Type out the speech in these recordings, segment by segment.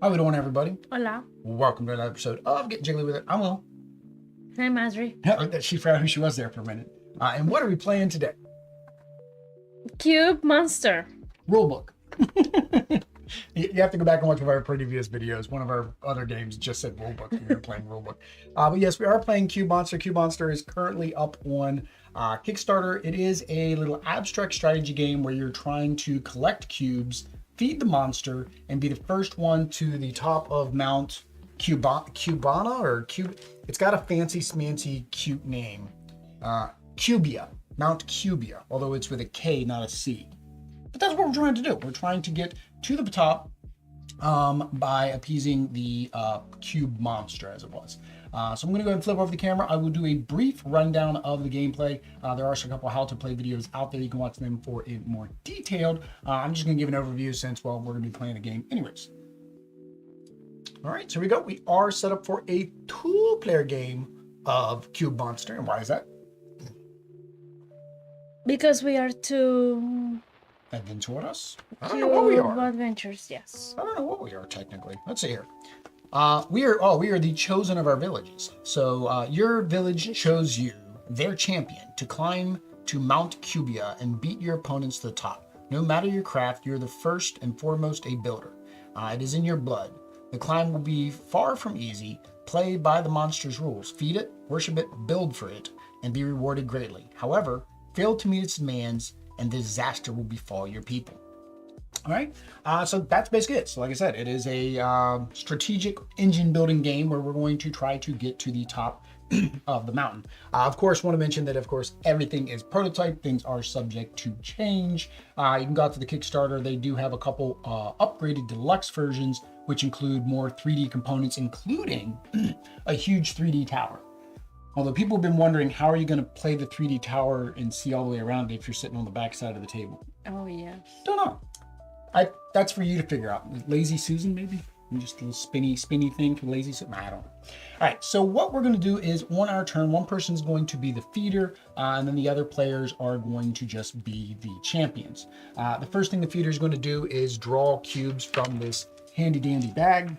How we doing, everybody? Hola. Welcome to another episode of Get Jiggly With It. I'm Will. Hi, Masri. She forgot who she was there for a minute. And what are we playing today? Cube Monster. Rulebook. You have to go back and watch one of our previous videos. One of our other games just said rulebook. We were playing rulebook. But yes, we are playing Cube Monster. Cube Monster is currently up on Kickstarter. It is a little abstract strategy game where you're trying to collect cubes, feed the monster, and be the first one to the top of Mount Cubana or Cube. It's got a fancy smancy cute name. Kubia. Mount Kubia, although it's with a K, not a C. But that's what we're trying to do. We're trying to get to the top by appeasing the cube monster, as it was. So I'm going to go ahead and flip over the camera. I will do a brief rundown of the gameplay. There are a couple of how-to-play videos out there. You can watch them for it more detailed. I'm just going to give an overview since, well, we're going to be playing the game anyways. All right, so here we go. We are set up for a two-player game of Cube Monster. And why is that? Because we are two Adventurers? I don't know what we are. adventures, yes. I don't know what we are technically. Let's see here. We are the chosen of our villages. So your village chose you, their champion, to climb to Mount Kubia and beat your opponents to the top. No matter your craft, you're the first and foremost a builder. It is in your blood. The climb will be far from easy. Play by the monster's rules. Feed it, worship it, build for it, and be rewarded greatly. However, fail to meet its demands, and disaster will befall your people. All right, so that's basically it. So like I said, it is a strategic engine building game where we're going to try to get to the top of the mountain. Of course, want to mention that, of course, everything is prototype. Things are subject to change. You can go out to the Kickstarter. They do have a couple upgraded deluxe versions, which include more 3D components, including a huge 3D tower. Although people have been wondering, how are you going to play the 3D tower and see all the way around it if you're sitting on the back side of the table? Oh, yes. Don't know. That's for you to figure out. Lazy Susan, maybe? Just a little spinny thing for Lazy Susan? I don't know. All right, so what we're going to do is on our turn, one person's going to be the feeder, and then the other players are going to just be the champions. The first thing the feeder is going to do is draw cubes from this handy-dandy bag.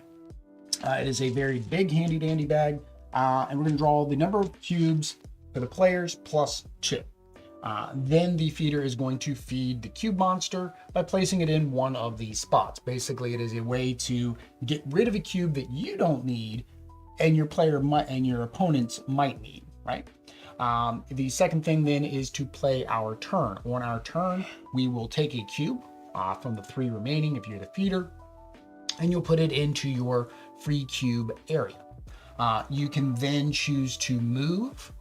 It is a very big handy-dandy bag. And we're going to draw the number of cubes for the players plus chip. Then the feeder is going to feed the cube monster by placing it in one of these spots. Basically, it is a way to get rid of a cube that you don't need and your player might and your opponents might need, right? The second thing then is to play our turn. On our turn, we will take a cube from the 3 remaining if you're the feeder, and you'll put it into your free cube area. You can then choose to move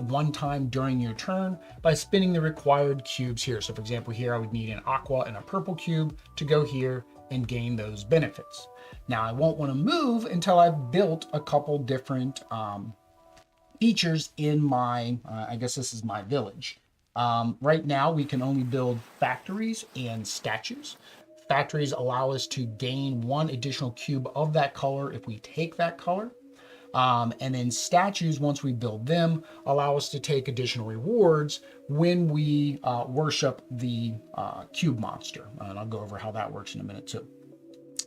one time during your turn by spinning the required cubes here. So for example, here I would need an aqua and a purple cube to go here and gain those benefits. Now I won't want to move until I've built a couple different features in my, I guess this is my village. Right now we can only build factories and statues. Factories allow us to gain 1 additional cube of that color if we take that color. And then statues, once we build them, allow us to take additional rewards when we worship the cube monster. And I'll go over how that works in a minute too.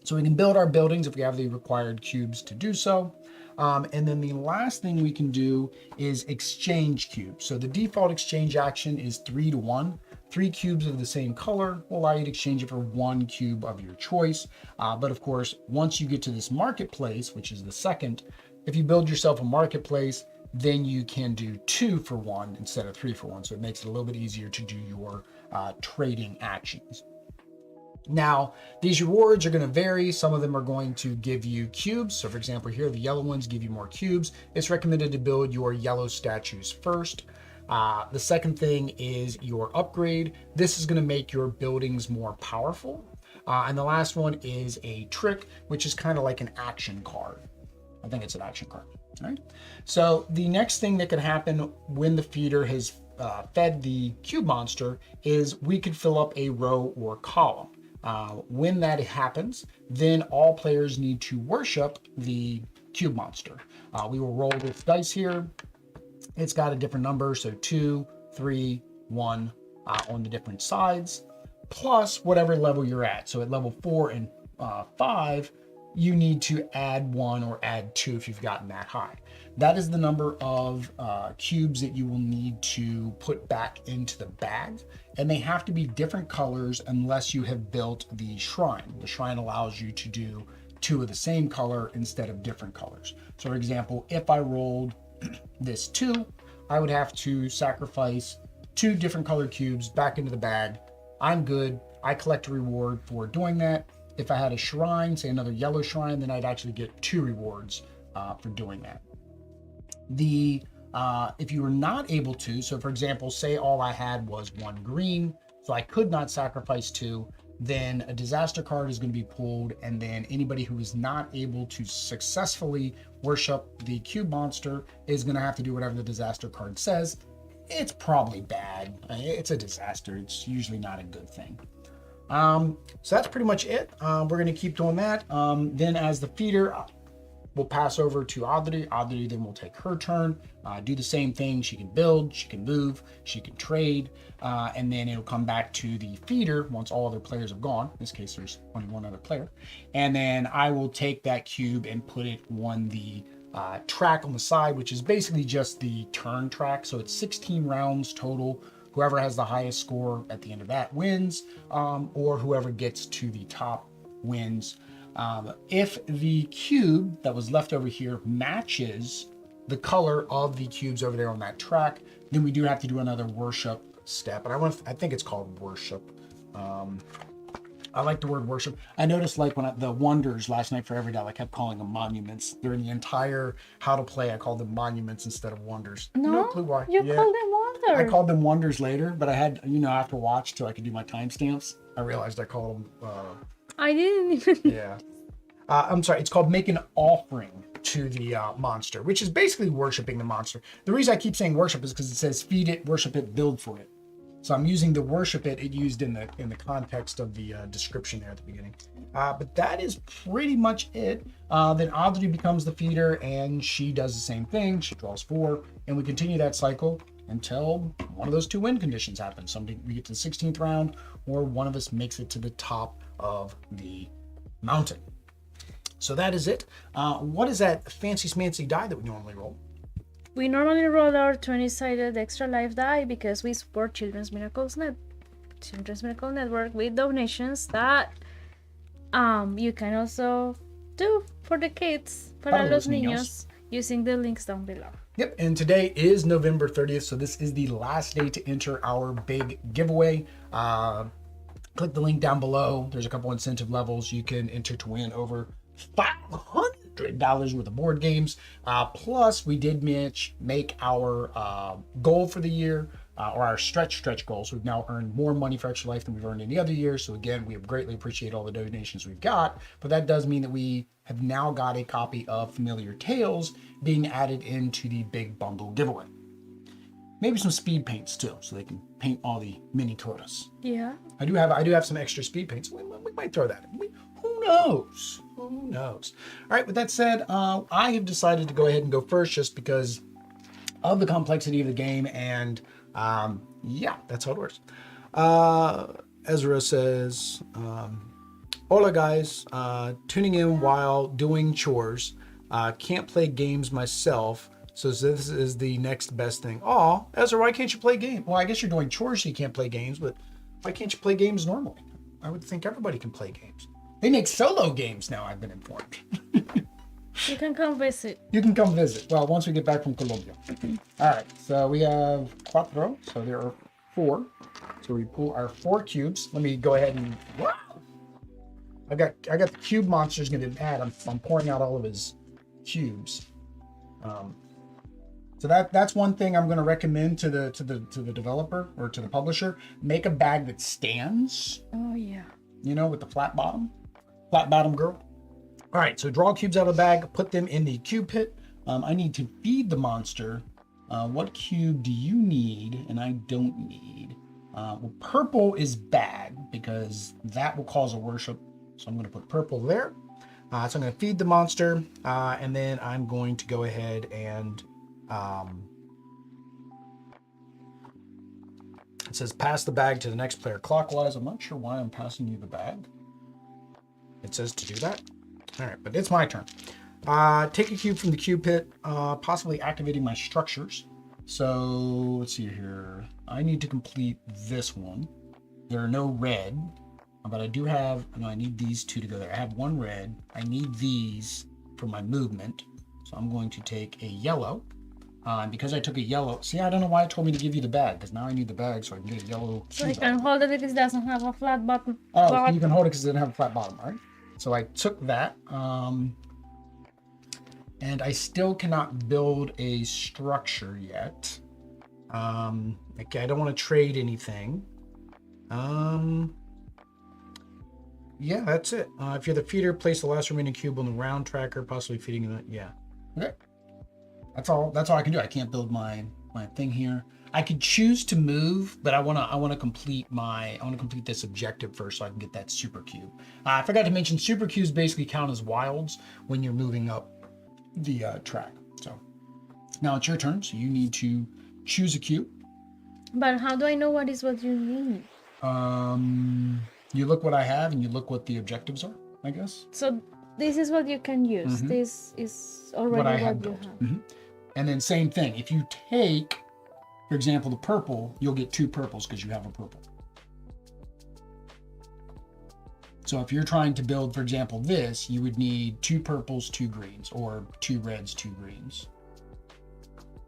So we can build our buildings if we have the required cubes to do so. And then the last thing we can do is exchange cubes. So the default exchange action is 3 to 1. 3 cubes of the same color will allow you to exchange it for 1 cube of your choice. But of course, once you get to this marketplace, which is the second, if you build yourself a marketplace, then you can do 2 for 1 instead of 3 for 1. So it makes it a little bit easier to do your trading actions. Now, these rewards are going to vary. Some of them are going to give you cubes. So for example, here, the yellow ones give you more cubes. It's recommended to build your yellow statues first. The second thing is your upgrade. This is going to make your buildings more powerful. And the last one is a trick, which is kind of like an action card. I think it's an action card. All right. So the next thing that could happen when the feeder has fed the cube monster is we could fill up a row or column. When that happens, then all players need to worship the cube monster. We will roll this dice here. It's got a different number, so 2, 3, 1 on the different sides, plus whatever level you're at. So at level 4 and 5, you need to add 1 or add 2 if you've gotten that high. That is the number of cubes that you will need to put back into the bag. And they have to be different colors unless you have built the shrine. The shrine allows you to do 2 of the same color instead of different colors. So for example, if I rolled this 2, I would have to sacrifice 2 different colored cubes back into the bag. I'm good. I collect a reward for doing that. If I had a shrine, say another yellow shrine, then I'd actually get 2 rewards for doing that. If you were not able to, so for example, say all I had was 1 green, so I could not sacrifice 2, then a disaster card is going to be pulled, and then anybody who is not able to successfully worship the cube monster is going to have to do whatever the disaster card says. It's probably bad. It's a disaster. It's usually not a good thing. So that's pretty much it. We're going to keep doing that. Then as the feeder, we'll pass over to Audrey. Audrey then will take her turn, do the same thing. She can build, she can move, she can trade, and then it'll come back to the feeder once all other players have gone. In this case, there's only 1 other player. And then I will take that cube and put it on the track on the side, which is basically just the turn track. So it's 16 rounds total. Whoever has the highest score at the end of that wins, or whoever gets to the top wins. If the cube that was left over here matches the color of the cubes over there on that track, then we do have to do another worship step. And I think it's called worship. I like the word worship. I noticed like when the wonders last night for Everydale, I kept calling them monuments. During the entire how to play, I called them monuments instead of wonders. No clue why. You called them wonders. I called them wonders later, but I had, I have to watch till I could do my timestamps. I realized I called them. I didn't even. Yeah. I'm sorry. It's called make an offering to the monster, which is basically worshiping the monster. The reason I keep saying worship is because it says feed it, worship it, build for it. So I'm using the worship it used in the context of the description there at the beginning. But that is pretty much it. Then Audrey becomes the feeder and she does the same thing. She draws 4 and we continue that cycle until one of those 2 win conditions happens. We get to the 16th round or one of us makes it to the top of the mountain. So that is it. What is that fancy smancy die that we normally roll? We normally roll our 20-sided extra life die because we support Children's Miracle Network with donations that you can also do for the kids, para los niños, using the links down below. Yep, and today is November 30th, so this is the last day to enter our big giveaway. Click the link down below. There's a couple incentive levels. You can enter to win over $500 worth of board games. Plus, we did make our goal for the year, or our stretch goal. So we've now earned more money for Extra Life than we've earned any other year. So again, we greatly appreciate all the donations we've got. But that does mean that we have now got a copy of Familiar Tales being added into the big bundle giveaway. Maybe some speed paints too, so they can paint all the mini Kodas. Yeah. I do have some extra speed paints. We might throw that in. Who knows? Who knows? All right, with that said, I have decided to go ahead and go first just because of the complexity of the game. And yeah, that's how it works. Ezra says, hola guys, tuning in while doing chores. Can't play games myself. So this is the next best thing. Oh, Ezra, why can't you play games? Well, I guess you're doing chores so you can't play games, but why can't you play games normally? I would think everybody can play games. They make solo games now, I've been informed. You can come visit. You can come visit. Well, once we get back from Colombia. All right, so we have cuatro, so there are 4. So we pull our 4 cubes. Let me go ahead and, wow! I got the cube monster's gonna add. I'm pouring out all of his cubes. So that's one thing I'm going to recommend to the developer or to the publisher. Make a bag that stands. Oh yeah. With the flat bottom girl. All right, so draw cubes out of the bag, put them in the cube pit. I need to feed the monster. What cube do you need? And I don't need. Well, purple is bad because that will cause a worship. So I'm going to put purple there. So I'm going to feed the monster, and then I'm going to go ahead and it says pass the bag to the next player clockwise. I'm not sure why I'm passing you the bag. It says to do that. All right, but it's my turn. Take a cube from the cube pit, possibly activating my structures. So let's see here. I need to complete this one. There are no red, but I do have, no, I need these two to go there. I have one red. I need these for my movement. So I'm going to take a yellow. And because I took a yellow, see, I don't know why it told me to give you the bag, because now I need the bag so I can get a yellow. So I can hold it because it doesn't have a flat bottom. Oh, you can hold it because it doesn't have a flat bottom, all right? So I took that, and I still cannot build a structure yet. Okay, I don't want to trade anything. Yeah, that's it. If you're the feeder, place the last remaining cube on the round tracker, possibly feeding it. Yeah. Okay. That's all I can do. I can't build my thing here. I could choose to move, but I wanna complete this objective first so I can get that super cube. I forgot to mention super cubes basically count as wilds when you're moving up the track. So now it's your turn. So you need to choose a cube. But how do I know what you need? You look what I have and you look what the objectives are, I guess. So this is what you can use. Mm-hmm. This is already what you have. Mm-hmm. And then same thing. If you take, for example, the purple, you'll get 2 purples because you have a purple. So if you're trying to build, for example, this, you would need 2 purples, 2 greens, or 2 reds, 2 greens.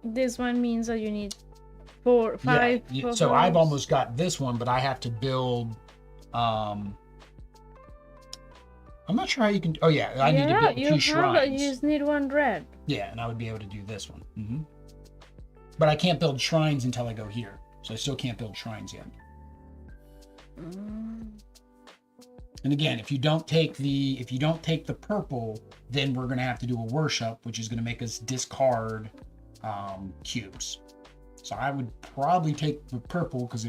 This one means that you need 4, 5. Yeah. So I've almost got this one, but I have to build. I'm not sure how you can. Oh yeah, I need to build 2 shrines. You just need 1 red. Yeah, and I would be able to do this one. Mm-hmm. But I can't build shrines until I go here, so I still can't build shrines yet. And again, if you don't take the purple, then we're going to have to do a worship, which is going to make us discard cubes. So I would probably take the purple because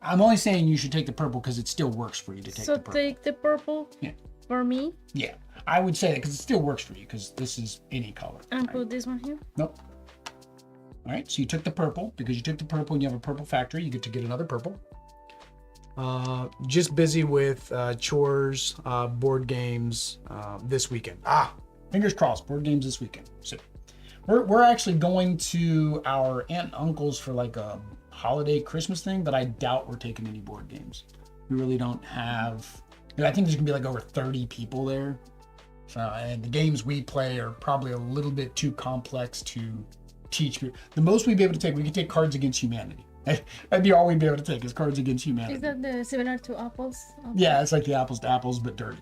I'm only saying you should take the purple because it still works for you to take the purple. So take the purple. Yeah. For me? Yeah, I would say that because it still works for you because this is any color. And put this one here? Nope. All right, so you took the purple. Because you took the purple and you have a purple factory, you get to get another purple. Just busy with chores, board games this weekend. Fingers crossed, board games this weekend. So we're actually going to our aunt and uncle's for like a holiday Christmas thing, but I doubt we're taking any board games. We really don't have... I think there's gonna be like over 30 people there. And the games we play are probably a little bit too complex to teach. The most we'd be able to take, we could take Cards Against Humanity. That'd be all we'd be able to take is Cards Against Humanity. Is that similar to apples? Yeah, it's like the apples to apples, but dirty.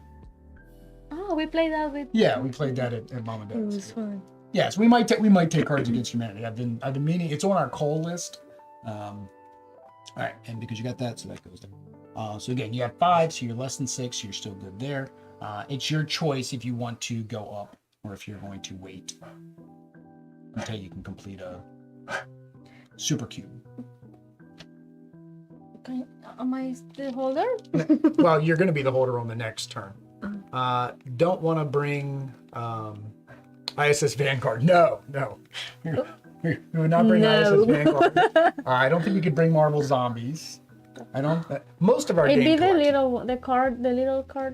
Oh, we played that with... Yeah, we played that at Mom and Dad's. It was fun. Yeah, so we might take Cards Against Humanity. I've been meaning, it's on our call list. All right, and because you got that, so that goes there. So again, you have 5, so you're less than 6, so you're still good there. It's your choice if you want to go up or if you're going to wait until you can complete a super cube. Okay, am I the holder? Well, you're going to be the holder on the next turn. Don't want to bring ISS Vanguard. No. We would not bring ISS Vanguard. I don't think we could bring Marvel Zombies. I don't. Most of our it'd game be the little card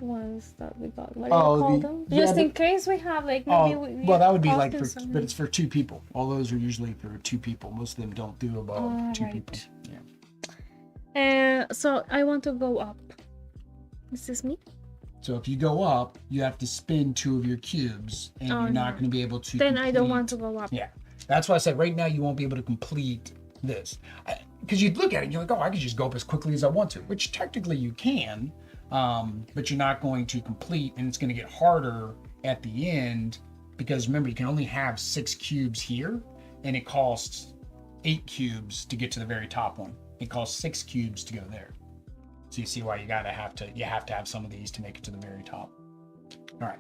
ones that we got. What do you call them? Yeah, just in case we have like maybe. Well, that would be like but it's for 2 people. All those are usually for 2 people. Most of them don't do above 2 people. Yeah. So I want to go up. Is this me? So if you go up, you have to spin 2 of your cubes, and you're not going to be able to. Then I don't want to go up. Yeah, that's why I said right now you won't be able to complete this. Because you'd look at it and you're like, oh, I could just go up as quickly as I want to, which technically you can, but you're not going to complete, and it's going to get harder at the end because remember, you can only have 6 cubes here, and it costs 8 cubes to get to the very top one. It costs 6 cubes to go there. So you see why you have to have some of these to make it to the very top. All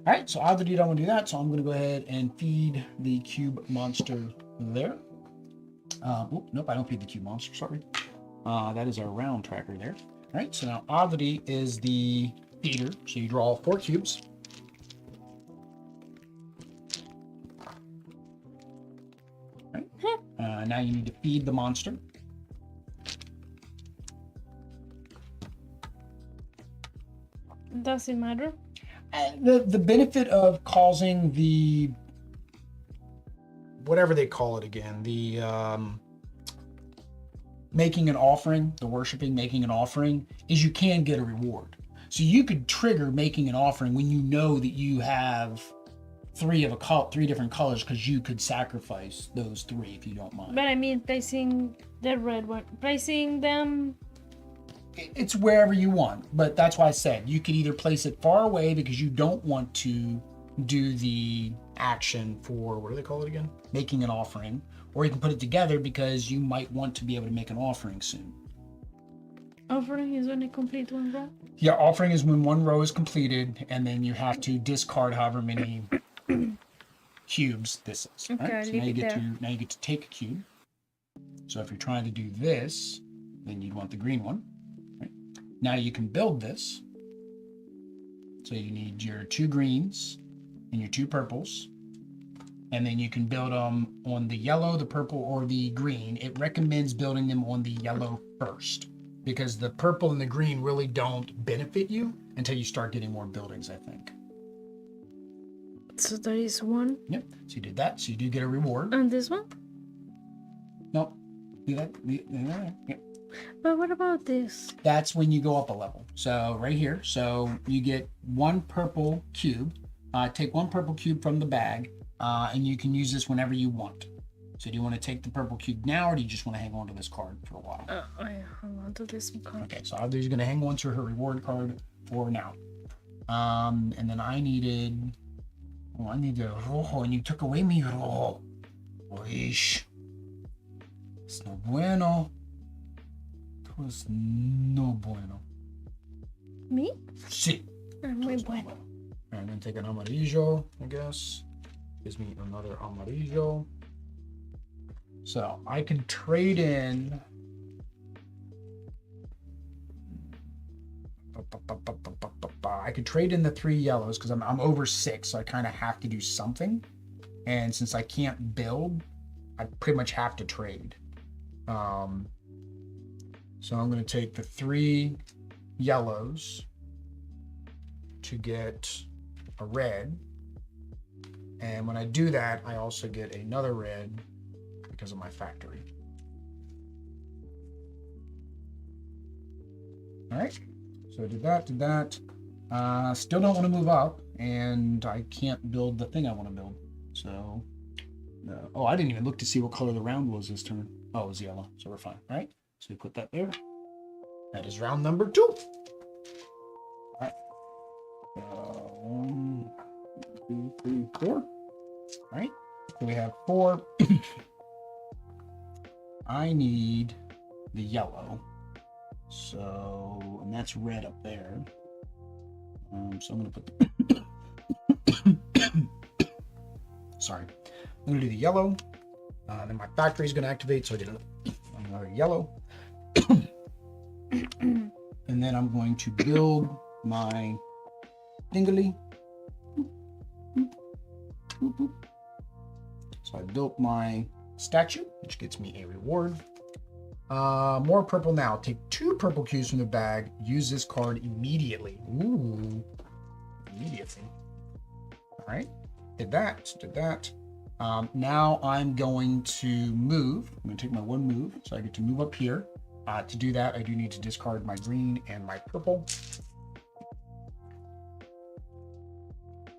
right, so obviously don't want to do that, so I'm going to go ahead and feed the cube monster there. Nope, I don't feed the cube monster, sorry. That is our round tracker there. All right, so now Avadi is the feeder, so you draw 4 cubes. All right. Now you need to feed the monster. Does it matter? The benefit of causing the whatever they call it again, the making an offering, the worshiping, making an offering, is you can get a reward. So you could trigger making an offering when you know that you have three different colors, because you could sacrifice those three if you don't mind. But I mean, placing the red one, placing them. It's wherever you want, but that's why I said you could either place it far away because you don't want to do the action for, what do they call it again? Making an offering. Or you can put it together because you might want to be able to make an offering soon. Offering is when you complete one row? Yeah, offering is when one row is completed, and then you have to discard however many cubes this is. Okay, right? So leave it there. now you get to take a cube. So if you're trying to do this, then you'd want the green one. Right? Now you can build this. So you need your 2 greens and your 2 purples. And then you can build them on the yellow, the purple, or the green. It recommends building them on the yellow first, because the purple and the green really don't benefit you until you start getting more buildings, I think. So there is one. Yep. So you did that. So you do get a reward. And this one? No. Do that. Yep. But what about this? That's when you go up a level. So right here. So you get 1 purple cube. Take 1 purple cube from the bag. And you can use this whenever you want. So do you want to take the purple cube now, or do you just want to hang on to this card for a while? I hang on to this card. Okay, so Audrey's going to hang on to her reward card for now. And then I needed rojo, and you took away mi rojo. Oish. It's no bueno. It was no bueno. Me? Sí. Muy bueno. And then take an amarillo, I guess. Gives me another amarillo. So I can trade in. I could trade in the 3 yellows because I'm over 6, so I kind of have to do something. And since I can't build, I pretty much have to trade. So I'm going to take the 3 yellows to get a red. And when I do that, I also get another red because of my factory. All right, so I did that. Still don't want to move up, and I can't build the thing I want to build. So, oh, I didn't even look to see what color the round was this turn. Oh, it was yellow, so we're fine. All right, so we put that there. That is round number 2. All right. 1, 2, 3, 4. All right, so we have 4. I need the yellow, so, and that's red up there. So I'm going to put sorry, I'm going to do the yellow. Then my factory is going to activate, so I get another yellow. And then I'm going to build my dingly. So I built my statue, which gets me a reward. More purple now. Take 2 purple cubes from the bag. Use this card immediately. Ooh, immediately. All right, did that. Now I'm going to move. I'm going to take my 1 move, so I get to move up here. To do that, I do need to discard my green and my purple.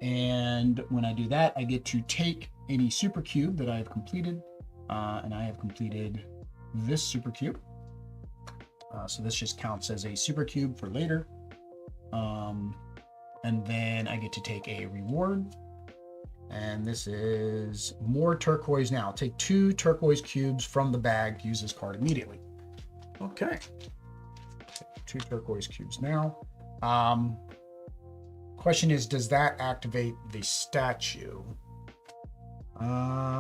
And when I do that, I get to take any super cube that I have completed. And I have completed this super cube. So this just counts as a super cube for later. And then I get to take a reward. And this is more turquoise now. Take 2 turquoise cubes from the bag. Use this card immediately. Okay. 2 turquoise cubes now. Question is, does that activate the statue?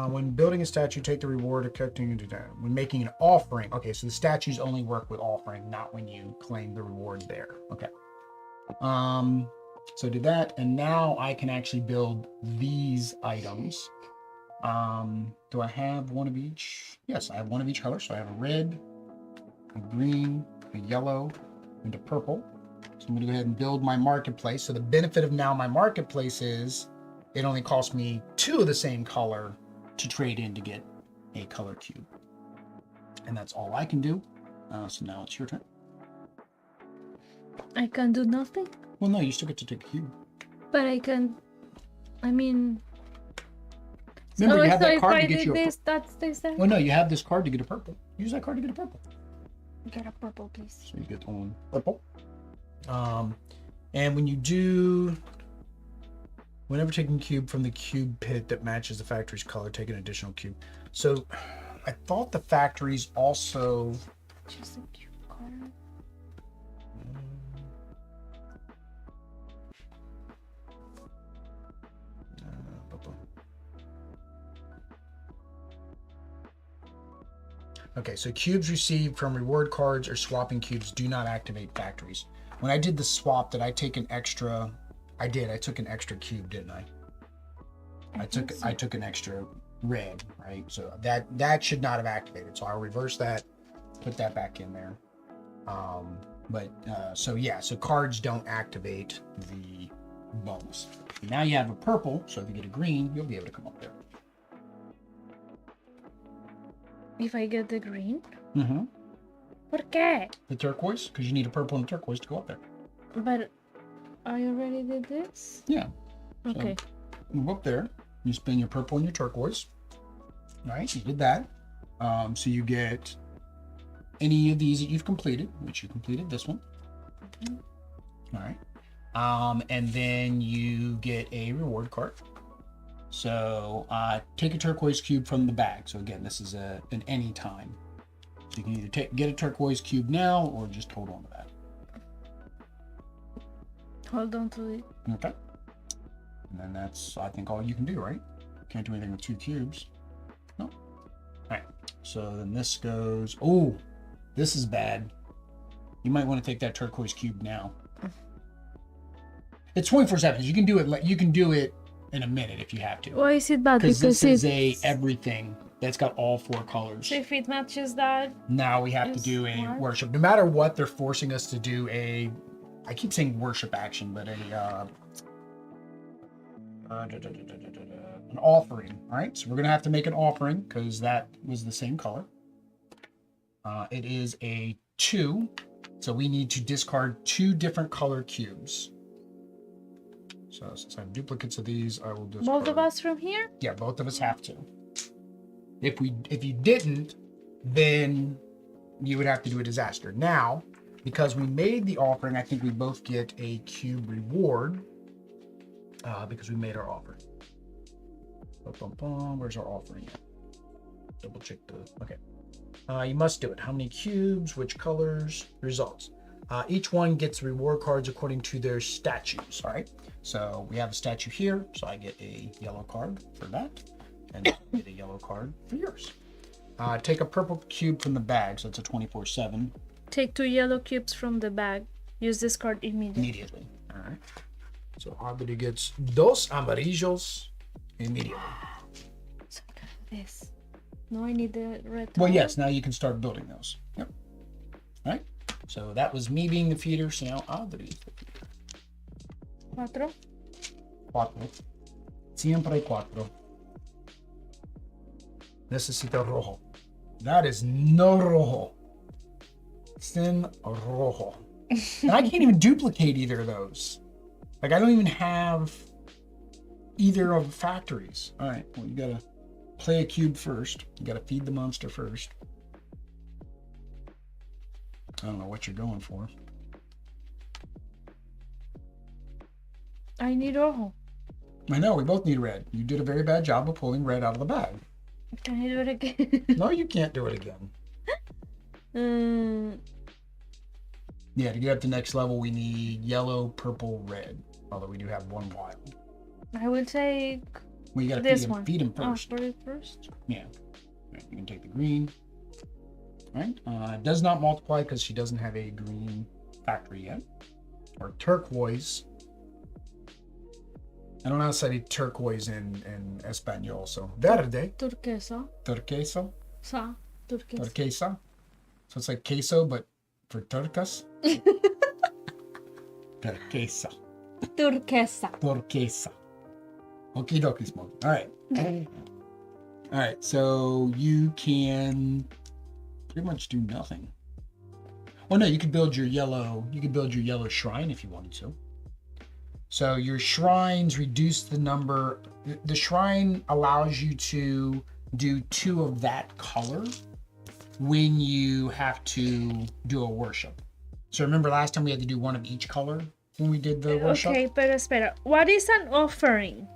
When building a statue, take the reward of collecting. When making an offering. Okay, so the statues only work with offering, not when you claim the reward there. Okay. So do that, and now I can actually build these items. Do I have one of each? Yes, I have one of each color. So I have a red, a green, a yellow, and a purple. So I'm going to go ahead and build my marketplace. So the benefit of now my marketplace is it only costs me 2 of the same color to trade in to get a color cube. And that's all I can do. So now it's your turn. I can do nothing. Well, no, you still get to take a cube. But I can. I mean. Remember, you have so that if card I to get did you a this, that stays there. Well, no, you have this card to get a purple. Use that card to get a purple. Get a purple, please. So you get on purple. And when you do, whenever taking a cube from the cube pit that matches the factory's color, take an additional cube. So I thought the factories also. Just a cube card. Okay, so cubes received from reward cards or swapping cubes do not activate factories. When I did the swap, did I take an extra? I did. I took an extra cube, didn't I? I took an extra red, right? So that should not have activated. So I'll reverse that, put that back in there. So cards don't activate the bonus. Now you have a purple, so if you get a green, you'll be able to come up there. If I get the green? Mm-hmm. ¿Por qué? The turquoise, because you need a purple and a turquoise to go up there. But I already did this? Yeah. Okay. So move up there. You spin your purple and your turquoise. All right, you did that. So you get any of these that you've completed, which you completed this one. Mm-hmm. All right. And then you get a reward card. So take a turquoise cube from the bag. So again, this is an any time. So you can either get a turquoise cube now or just hold on to that. Hold on to it. Okay. And then that's, I think, all you can do, right? Can't do anything with 2 cubes. No. All right. So then this goes, oh, this is bad. You might want to take that turquoise cube now. It's 24/7. You can do it in a minute if you have to. Why is it bad? Because this is a everything that's got all 4 colors. So if it matches that, now we have to do a worship. No matter what, they're forcing us to do I keep saying worship action, but an offering. All right, so we're gonna have to make an offering because that was the same color. It is a 2, so we need to discard 2 different color cubes. So since I have duplicates of these, I will discard. both of us from here? Yeah, both of us have to. If you didn't, then you would have to do a disaster. Now, because we made the offering, I think we both get a cube reward because we made our offering. Where's our offering? Double check okay. You must do it. How many cubes? Which colors? Results. Each one gets reward cards according to their statues. All right. So we have a statue here. So I get a yellow card for that. And I get a yellow card for yours. Take a purple cube from the bag. So it's a 24/7. Take 2 yellow cubes from the bag. Use this card immediately. All right. So Arbity gets 2 amarillos immediately. So this. No, I need the red. Well, yes. Now you can start building those. Yep. All right. So that was me being the feeder. So now Arbity is the feeder. 4. 4. Siempre 4. Necesito rojo. That is no rojo. Sin rojo. And I can't even duplicate either of those. Like, I don't even have either of the factories. All right, well, you gotta play a cube first. You gotta feed the monster first. I don't know what you're going for. I need rojo. I know, we both need red. You did a very bad job of pulling red out of the bag. Can I do it again? No, you can't do it again. Yeah, to get up to next level, we need yellow, purple, red. Although we do have 1 wild. I will take Well, you gotta this feed him one. first. Oh, for it first? Yeah. Right, you can take the green. All right. It does not multiply because she doesn't have a green factory yet. Or turquoise. I don't know how to say turquoise in Espanol. So verde. Turquesa. Turquesa. Turquesa. So it's like queso, but for turcas. Turquesa. Turquesa. Turquesa. Okie dokie, Smoke. All right. All right. So you can pretty much do nothing. Well, no, you could build your yellow. You could build your yellow shrine if you wanted to. So your shrines reduce the number. The shrine allows you to do 2 of that color when you have to do a worship. So remember last time we had to do 1 of each color when we did the worship? Okay, pero espera. What is an offering?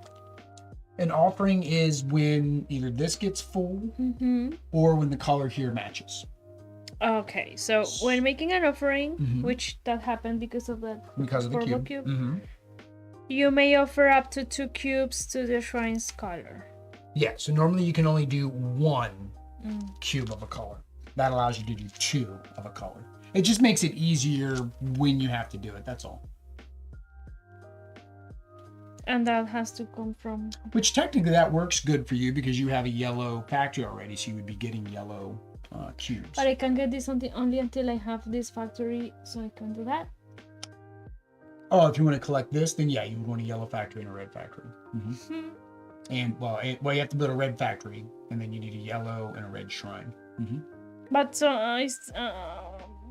An offering is when either this gets full or when the color here matches. Okay, so when making an offering, which that happened because of the cube. You may offer up to 2 cubes to the shrine's color. Yeah, so normally you can only do 1 cube of a color. That allows you to do 2 of a color. It just makes it easier when you have to do it, that's all. And that has to come from... Which technically that works good for you because you have a yellow factory already, so you would be getting yellow cubes. But I can get this only until I have this factory, so I can do that. Oh, if you want to collect this, then yeah, you would want a yellow factory and a red factory. And well, you have to build a red factory, and then you need a yellow and a red shrine. But so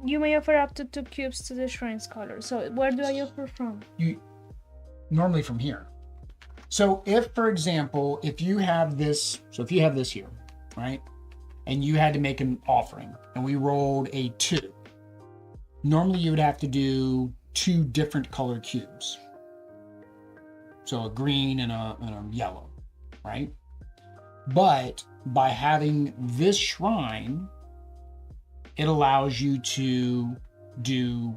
you may offer up to 2 cubes to the shrine's color. So where do I offer from? You normally from here. So if, for example, if you have this here, right, and you had to make an offering, and we rolled a 2, normally you would have to do 2 different color cubes. So a green and a yellow, right? But by having this shrine, it allows you to do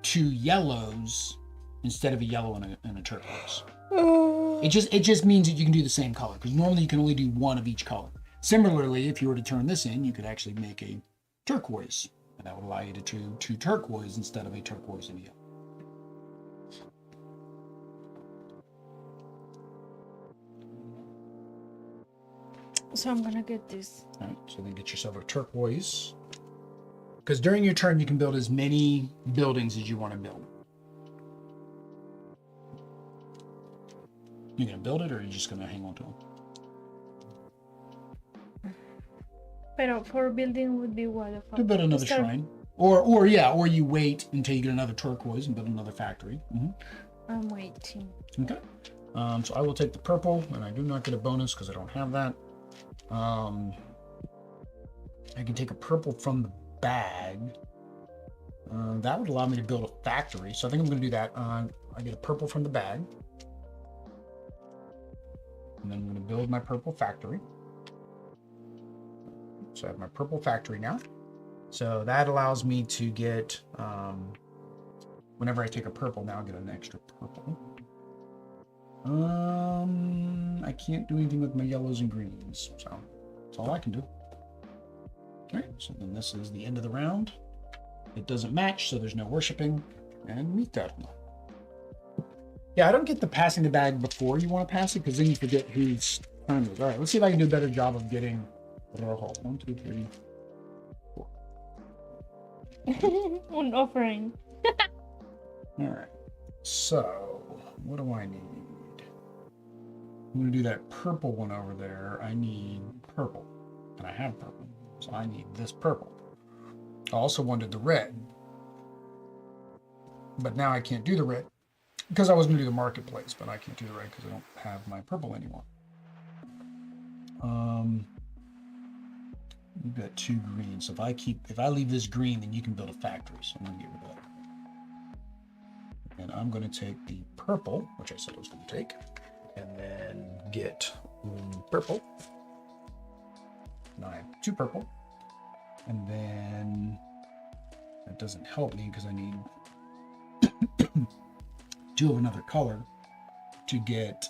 2 yellows instead of a yellow and a turquoise. It just means that you can do the same color, because normally you can only do 1 of each color. Similarly, if you were to turn this in, you could actually make a turquoise, and that would allow you to do 2 turquoise instead of a turquoise and a yellow. So I'm gonna get this. All right, so then get yourself a turquoise. Because during your turn, you can build as many buildings as you want to build. You gonna build it, or are you just gonna hang on to them? Pero for building would be what? To build another shrine, or you wait until you get another turquoise and build another factory. I'm waiting. Okay. So I will take the purple, and I do not get a bonus because I don't have that. I can take a purple from the bag. That would allow me to build a factory. So I think I'm going to do that. I get a purple from the bag. And then I'm going to build my purple factory. So I have my purple factory now. So that allows me to get, whenever I take a purple, now I'll get an extra purple. I can't do anything with my yellows and greens, so that's all I can do. Okay, so then this is the end of the round. It doesn't match, so there's no worshiping, and meet that. Yeah, I don't get the passing the bag before you want to pass it, because then you forget whose turn it is. All right, let's see if I can do a better job of getting rojo. 1, 2, 3, 4. An offering. All right, so what do I need? I'm going to do that purple one over there. I need purple, and I have purple, so I need this purple. I also wanted the red, but now I can't do the red because I was going to do the marketplace, but I can't do the red because I don't have my purple anymore. We've got 2 greens, so if I leave this green, then you can build a factory, so I'm going to get rid of that. And I'm going to take the purple, which I said I was going to take, and then get purple. Now I have 2 purple, and then that doesn't help me because I need 2 of another color to get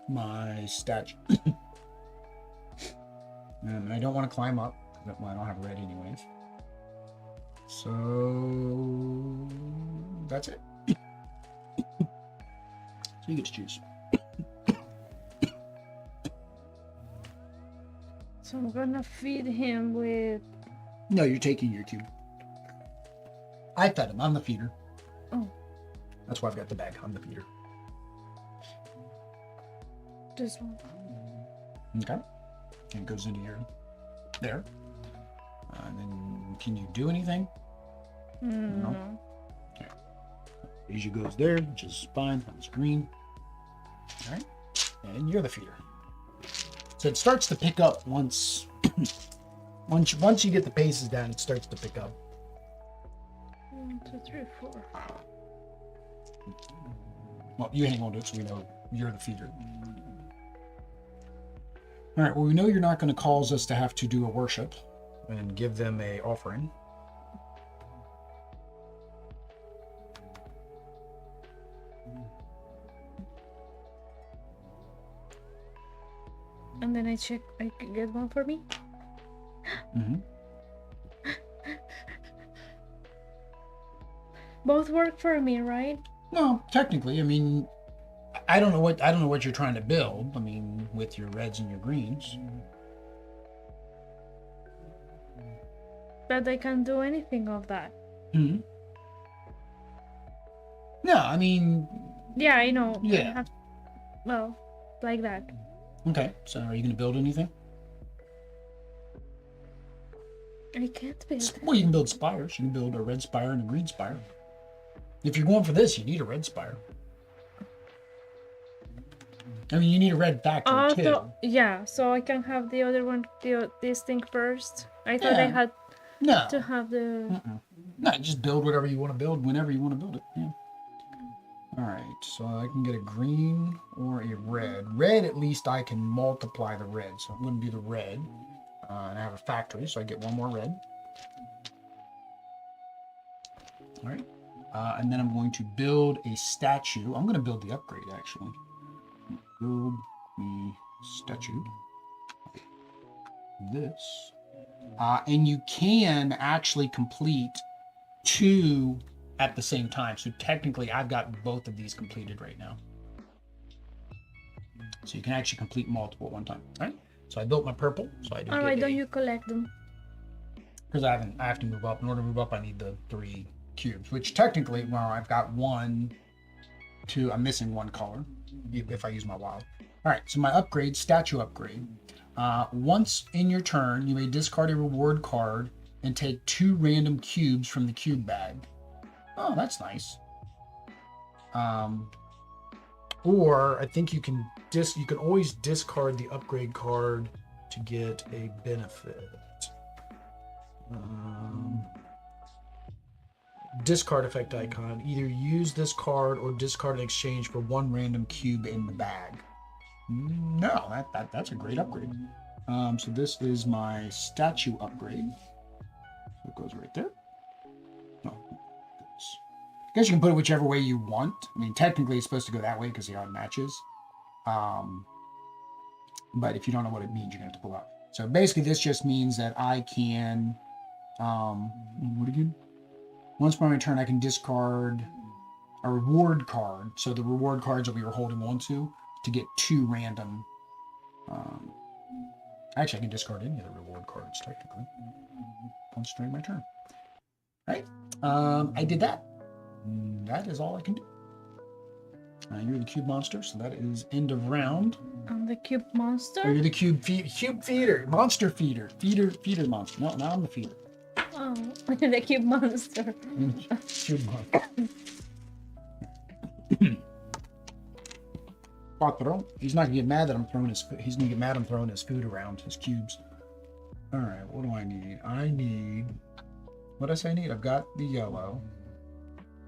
my statue. And I don't want to climb up because I don't have red anyways. So that's it. So you get to choose. So I'm gonna feed him with... No, you're taking your cube. I fed him. I'm the feeder. Oh. That's why I've got the bag on the feeder. This one. Okay. And it goes into your there. And then can you do anything? No. Okay. Asia goes there, which is fine. That's green. All right. And you're the feeder. So it starts to pick up once once you get the paces down, it starts to pick up. 1, 2, 3, 4. Well, you hang on to it so we know you're the feeder. All right, well, we know you're not going to cause us to have to do a worship and give them a offering. And then I check, I can get one for me. Mm-hmm. Both work for me, right? No, technically, I mean, I don't know what you're trying to build. I mean, with your reds and your greens. But I can't do anything of that. Hmm. No, I mean. Yeah, I know. Yeah. Well, like that. Okay, so are you going to build anything? I can't build. Well, you can build spires. You can build a red spire and a green spire. If you're going for this, you need a red spire. I mean, you need a red factory too. Yeah, so I can have the other one, this thing first. I thought I had to have the... No, just build whatever you want to build whenever you want to build it. Yeah. All right, so I can get a green or a red. Red, at least I can multiply the red. So I'm going to do the red. And I have a factory, so I get one more red. All right. And then I'm going to build a statue. I'm going to build the upgrade, actually. Build the statue. This. And you can actually complete 2 at the same time. So technically, I've got both of these completed right now. So you can actually complete multiple at one time. All right. So I built my purple. So I do. Why don't you collect them? Because I have to move up. In order to move up, I need the 3 cubes. Which technically, well, I've got 1, 2. I'm missing 1 color if I use my wild. All right. So my upgrade, statue upgrade. Once in your turn, you may discard a reward card and take 2 random cubes from the cube bag. Oh, that's nice. Or I think you can always discard the upgrade card to get a benefit. Discard effect icon. Either use this card or discard in exchange for 1 random cube in the bag. No, that's a great upgrade. So this is my statue upgrade. So it goes right there. Oh, I guess you can put it whichever way you want. I mean, technically it's supposed to go that way because they are matches. But if you don't know what it means, you're going to have to pull out. So basically this just means that I can, what again? Once per my turn, I can discard a reward card. So the reward cards that we were holding on to get 2 random. Actually, I can discard any of the reward cards technically. Once during my turn. Right? I did that. That is all I can do. You're the cube monster, so that is end of round. I'm the cube monster? Or you're the cube feeder. Monster feeder. Feeder monster. No, now I'm the feeder. Oh, the cube monster. Cube monster. He's not gonna get mad that I'm throwing his food. He's gonna get mad I'm throwing his food around, his cubes. Alright, what do I need? I need, what did I say I need? I've got the yellow.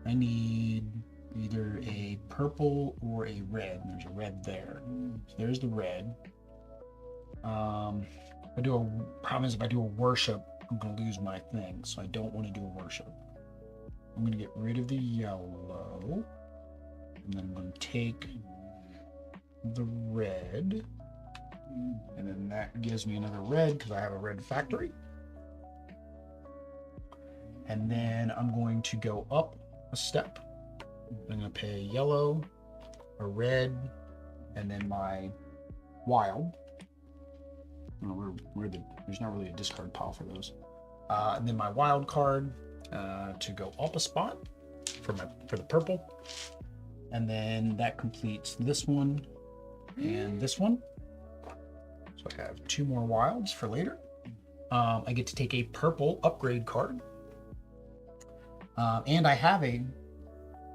I need either a purple or a red. There's a red there. So there's the red. Problem is if I do a worship, I'm gonna lose my thing. So I don't want to do a worship. I'm gonna get rid of the yellow. And then I'm gonna take the red, and then that gives me another red because I have a red factory. And then I'm going to go up a step. I'm going to pay a yellow, a red, and then my wild. There's not really a discard pile for those. And then my wild card to go up a spot for the purple. And then that completes this one and this one. So I have 2 more wilds for later. I get to take a purple upgrade card. And I have a,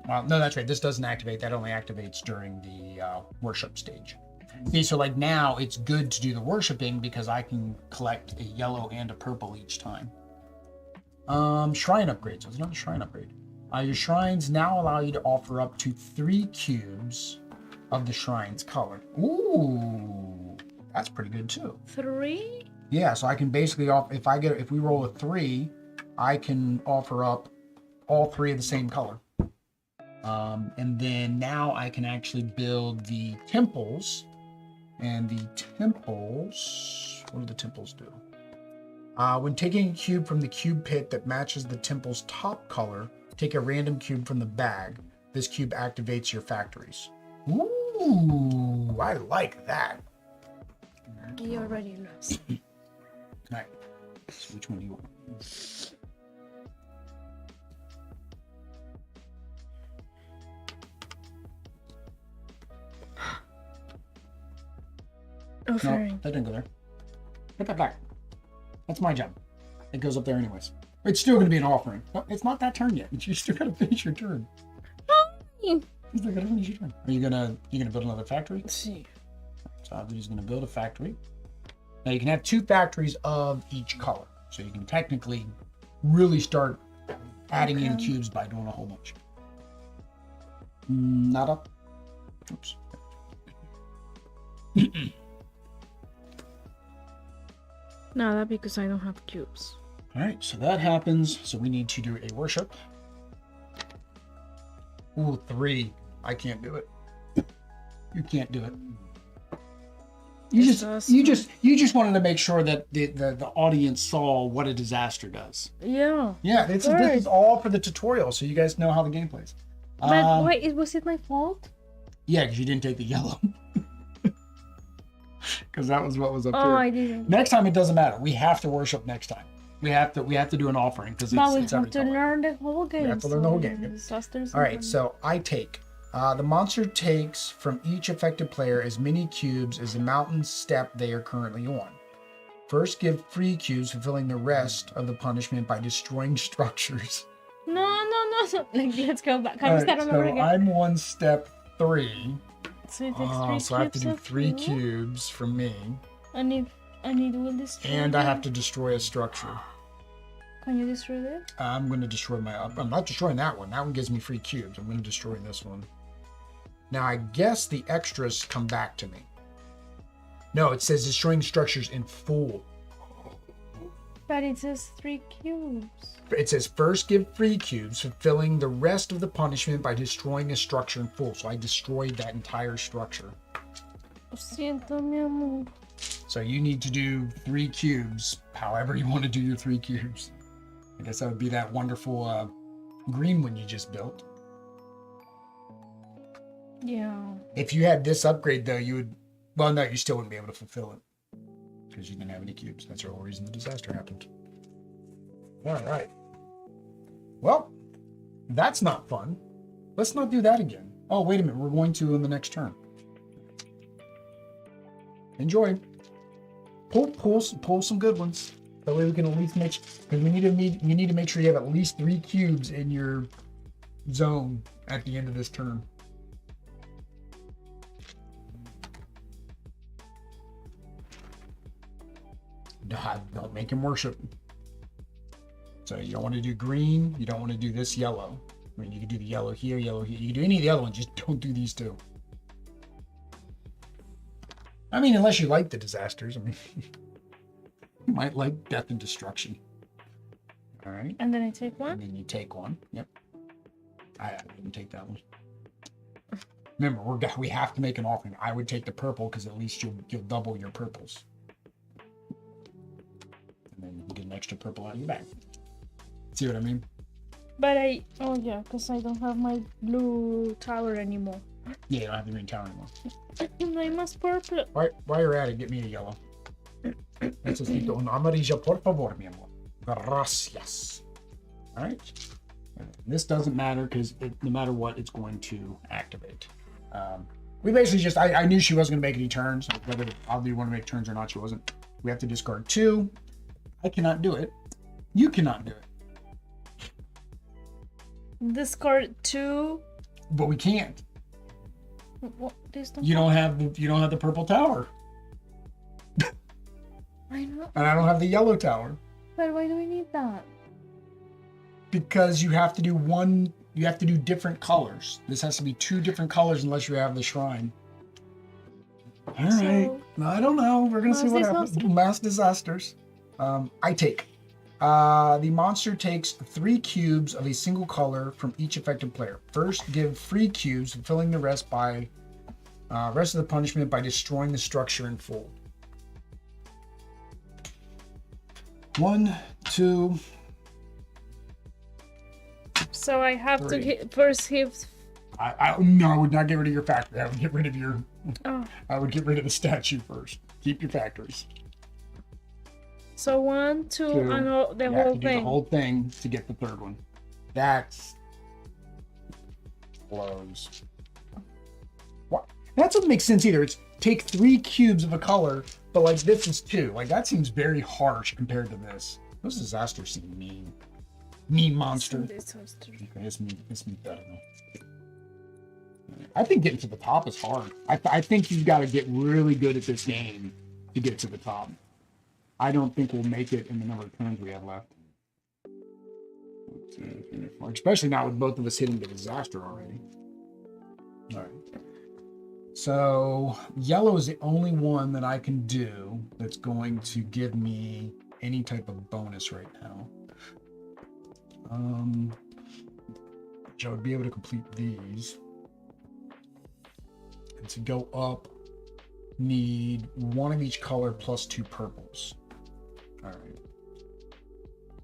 well, no, that's right. This doesn't activate. That only activates during the worship stage. See, so like now it's good to do the worshiping because I can collect a yellow and a purple each time. Shrine upgrades. So it's another shrine upgrade. Your shrines now allow you to offer up to 3 cubes of the shrine's color. Ooh, that's pretty good too. 3? Yeah, so I can basically if we roll a 3, I can offer up all 3 of the same color. And then now I can actually build the temples. And the temples, what do the temples do? When taking a cube from the cube pit that matches the temple's top color, take a random cube from the bag. This cube activates your factories. Ooh, I like that. You already lost. All right, so which one do you want? Offering. No, that didn't go there. Put that back. That's my job. It goes up there anyways. It's still going to be an offering. No, it's not that turn yet. You still got to finish your turn. You still got to finish your turn. Are you gonna build another factory? Let's see. So Abdi's going to build a factory. Now you can have 2 factories of each color. So you can technically really start adding in cubes by doing a whole bunch. Nada. Oops. No, that's because I don't have cubes. All right, so that happens. So we need to do a worship. Ooh, 3. I can't do it. You can't do it. You just wanted to make sure that the audience saw what a disaster does. Yeah. Yeah, this is all for the tutorial, so you guys know how the game plays. But wait, was it my fault? Yeah, because you didn't take the yellow. Because that was what was up here. Oh, I didn't. Next time it doesn't matter. We have to worship next time. We have to do an offering because it's we have to learn the whole game. We have to learn the whole game. Disasters. All right, so I take. The monster takes from each affected player as many cubes as the mountain step they are currently on. First, give free cubes, fulfilling the rest of the punishment by destroying structures. No. Like, let's go back. All right, so I'm on step 3. So it takes 3 cubes. So I have to do 3 cubes from me. I need to destroy. And I have to destroy a structure. Can you destroy that? I'm going to destroy I'm not destroying that one. That one gives me free cubes. I'm going to destroy this one. Now, I guess the extras come back to me. No, it says destroying structures in full. But it says 3 cubes. It says first give free cubes, fulfilling the rest of the punishment by destroying a structure in full. So I destroyed that entire structure. Lo siento, mi amor. So you need to do 3 cubes, however you want to do your 3 cubes. I guess that would be that wonderful green one you just built. Yeah. If you had this upgrade, though, you would... Well, no, you still wouldn't be able to fulfill it. Because you didn't have any cubes. That's the whole reason the disaster happened. All right. Well, that's not fun. Let's not do that again. Oh, wait a minute. We're going to in the next turn. Enjoy. Pull some good ones. That way we can at least make... Because we need to make sure you have at least 3 cubes in your zone at the end of this turn. Don't make him worship. So you don't want to do green. You don't want to do this yellow. I mean, you can do the yellow here, yellow here. You can do any of the other ones. Just don't do these 2. I mean, unless you like the disasters. I mean, you might like death and destruction. All right. And then I take 1? And then you take 1. Yep. I didn't take that one. Remember, we have to make an offering. I would take the purple because at least you'll double your purples. And then you can get an extra purple out of your bag. See what I mean? But oh yeah, because I don't have my blue tower anymore. Yeah, you don't have the green tower anymore. I must purple. While you're at it, get me a yellow. Necesito un amarillo, por favor, mi amor. Gracias. All right. This doesn't matter because no matter what, it's going to activate. We basically just, I knew she wasn't going to make any turns. Whether obviously you want to make turns or not, she wasn't. We have to discard 2. I cannot do it. You cannot do it. Discard 2. But we can't. What? You don't have the purple tower. I know. And I don't have the yellow tower. But why do we need that? Because you have to do different colors. This has to be 2 different colors unless you have the shrine. All right. I don't know. We're gonna see what happens. Mass disasters. I take. The monster takes 3 cubes of a single color from each affected player. First, give free cubes, filling the rest of the punishment by destroying the structure in full. 1, 2. So I have 3. to first hit. No, I would not get rid of your factory. I would get rid of your. Oh. I would get rid of the statue first. Keep your factories. So 1, 2, and the you whole have to do thing. the whole thing to get the 3rd one. That's blows. What? That doesn't make sense either. It's take 3 cubes of a color, but like this is 2. Like that seems very harsh compared to this. Those disasters seem mean. Mean monster. Okay, it's me better though. I think getting to the top is hard. I think you've got to get really good at this game to get to the top. I don't think we'll make it in the number of turns we have left. Especially not with both of us hitting the disaster already. All right. So yellow is the only one that I can do that's going to give me any type of bonus right now. Which I would be able to complete these. And to go up, need 1 of each color plus 2 purples. All right.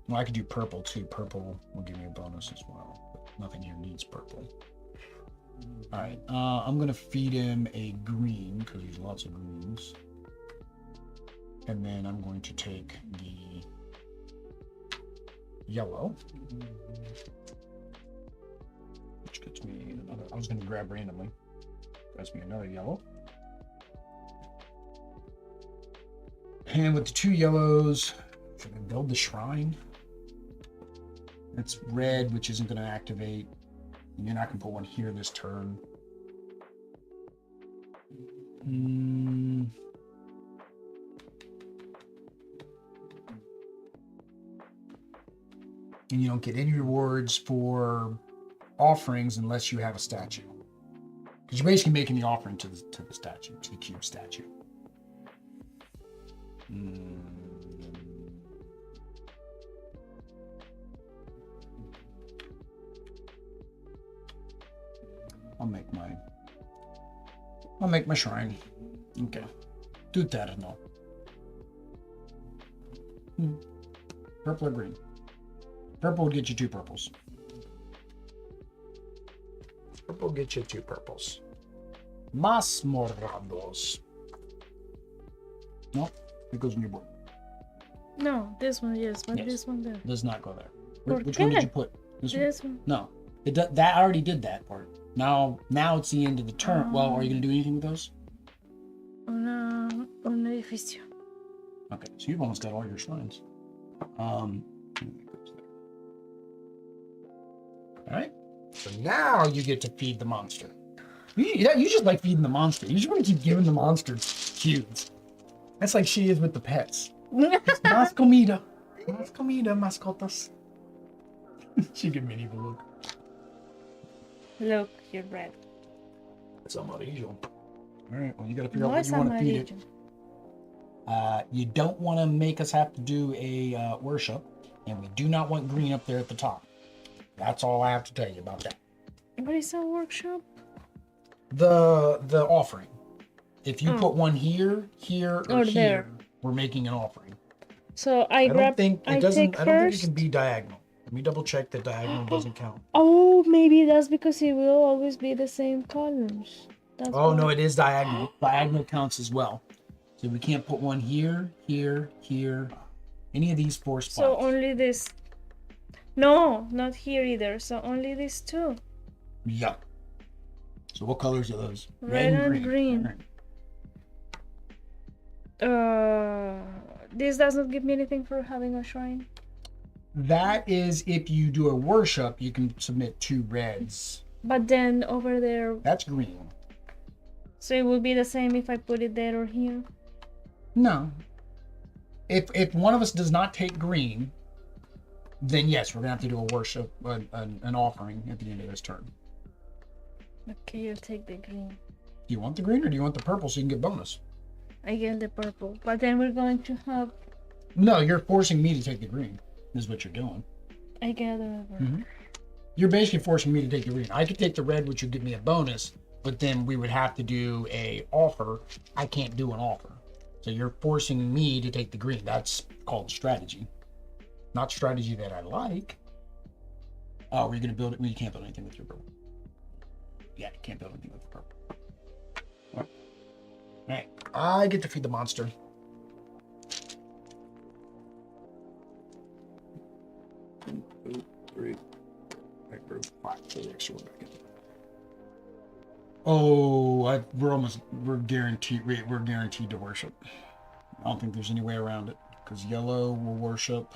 Well, I could do purple too. Purple will give me a bonus as well. But nothing here needs purple. All right. I'm gonna feed him a green because there's lots of greens. And then I'm going to take the yellow, which gets me another. I was going to grab randomly. Gets me another yellow. And with the 2 yellows, should I build the shrine? It's red, which isn't going to activate. And you're not going to put one here this turn. And you don't get any rewards for offerings unless you have a statue. Because you're basically making the offering to the statue, to the cube statue. I'll make my shrine. Okay. Tuterno. Purple or green? Purple would get you 2 purples. Purple will get you 2 purples. Más morados. No, it goes in your board. No, this one, yes, but this one there. Does not go there. Which one did you put? This one. No, that I already did that part. Now it's the end of the turn. Well, are you going to do anything with those? Un edificio. Okay, so you've almost got all your shrines. All right. So now you get to feed the monster. You just like feeding the monster. You just want to keep giving the monster cubes. That's like she is with the pets. It's más comida. Más comida, mascotas. She give me an evil look. Look, you're red. It's amarillo. All right, well, you got to figure out what you want to feed it. You don't want to make us have to do a worship, and we do not want green up there at the top. That's all I have to tell you about that. What is a workshop? The offering. If you put one here, or here, there, we're making an offering. So I don't think it can be diagonal. Let me double check that diagonal doesn't count. Oh, maybe that's because it will always be the same colors. No, it is diagonal. Diagonal counts as well. So we can't put one here, here, here, any of these 4 spots. So only this. No, not here either. So only these two. Yeah. So what colors are those? Red and green. Right. This does not give me anything for having a shrine. That is if you do a worship, you can submit 2 reds. But then over there... That's green. So it will be the same if I put it there or here? No. If one of us does not take green, then yes, we're going to have to do a worship, an offering at the end of this turn. Okay, you'll take the green. Do you want the green or do you want the purple so you can get bonus? I get the purple. But then we're going to have... No, you're forcing me to take the green, is what you're doing. I get the... Mm-hmm. You're basically forcing me to take the green. I could take the red, which would give me a bonus, but then we would have to do a offer. I can't do an offer. So you're forcing me to take the green. That's called strategy. Not strategy that I like. Oh, we're going to build it? Well, you can't build anything with your purple. Yeah, you can't build anything with the purple. All right. I get to feed the monster. 1, 2, 3. Back row 5. So the extra one back in. Oh, we're guaranteed to worship. I don't think there's any way around it because yellow will worship,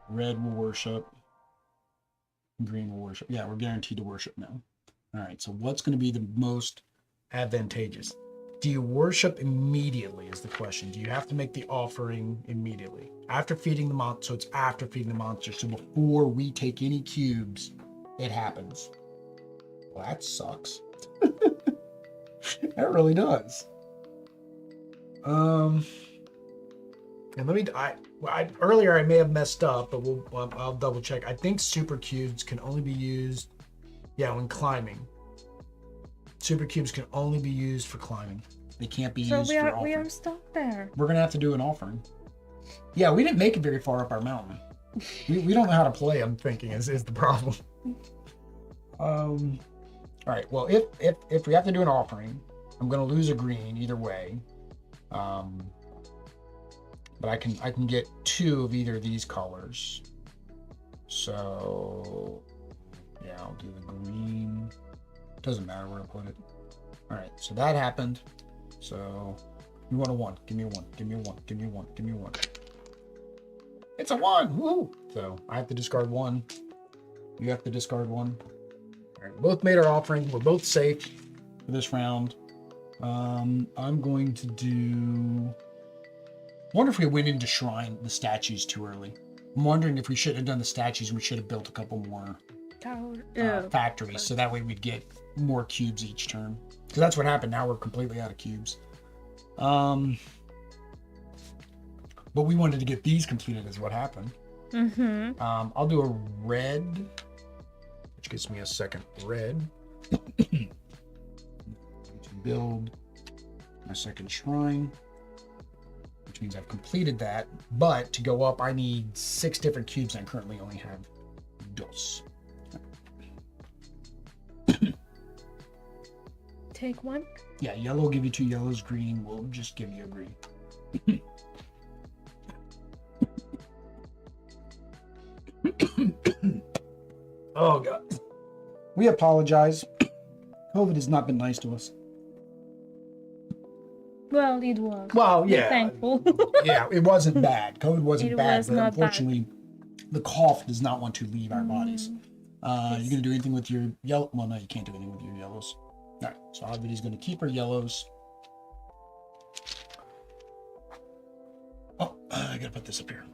red will worship, green will worship. Yeah, we're guaranteed to worship now. All right, so what's going to be the most advantageous? Do you worship immediately is the question. Do you have to make the offering immediately? After feeding the monster, so it's after feeding the monster. So before we take any cubes, it happens. Well, that sucks. That really does. And let me. Earlier I may have messed up, but I'll double check. I think super cubes can only be used, when climbing. Super cubes can only be used for climbing. They can't be used for offering. So we are stuck there. We're gonna have to do an offering. Yeah, we didn't make it very far up our mountain. we don't know how to play. I'm thinking is the problem. All right. Well, if we have to do an offering, I'm gonna lose a green either way. But I can get 2 of either of these colors. So yeah, I'll do the green. Doesn't matter where I put it. All right. So that happened. So you want a 1? Give me a 1. Give me a 1. Give me a 1. Give me a 1. It's a 1. Woo! So I have to discard 1. You have to discard 1. All right, both made our offering. We're both safe for this round. I'm going to do... I wonder if we went into shrine the statues too early. I'm wondering if we shouldn't have done the statues. We should have built a couple more factories, so that way we'd get more cubes each turn. Because that's what happened. Now we're completely out of cubes. But we wanted to get these completed is what happened. Mm-hmm. I'll do a red, which gives me a second red. To build my second shrine, which means I've completed that. But to go up, I need 6 different cubes, and I currently only have dos. Take 1? Yeah, yellow will give you 2 yellows, green will just give you a green. Oh, God. We apologize. COVID has not been nice to us. Well, it was. Well, yeah. Be thankful. Yeah, it wasn't bad. COVID wasn't bad, but unfortunately, bad. The cough does not want to leave our bodies. You're going to do anything with your yellow? Well, no, you can't do anything with your yellows. All right, so Aviti's going to keep her yellows. Oh, I got to put this up here.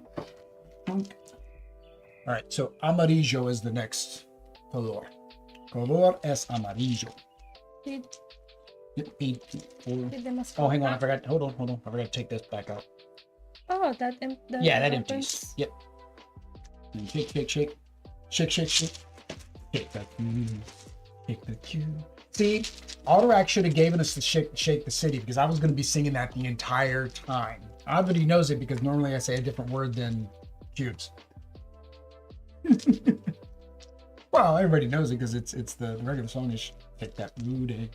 All right, so amarillo is the next color. Color es amarillo. Yep, 8, 4. Oh, hang on, I forgot. Hold on. I forgot to take this back out. Oh, that that empties. Yep. And shake. Shake that cube. Shake that cube. See, Autorack should have given us the shake the city because I was going to be singing that the entire time. Aviti knows it because normally I say a different word than cubes. Well, everybody knows it because it's the regular song is shake that rude.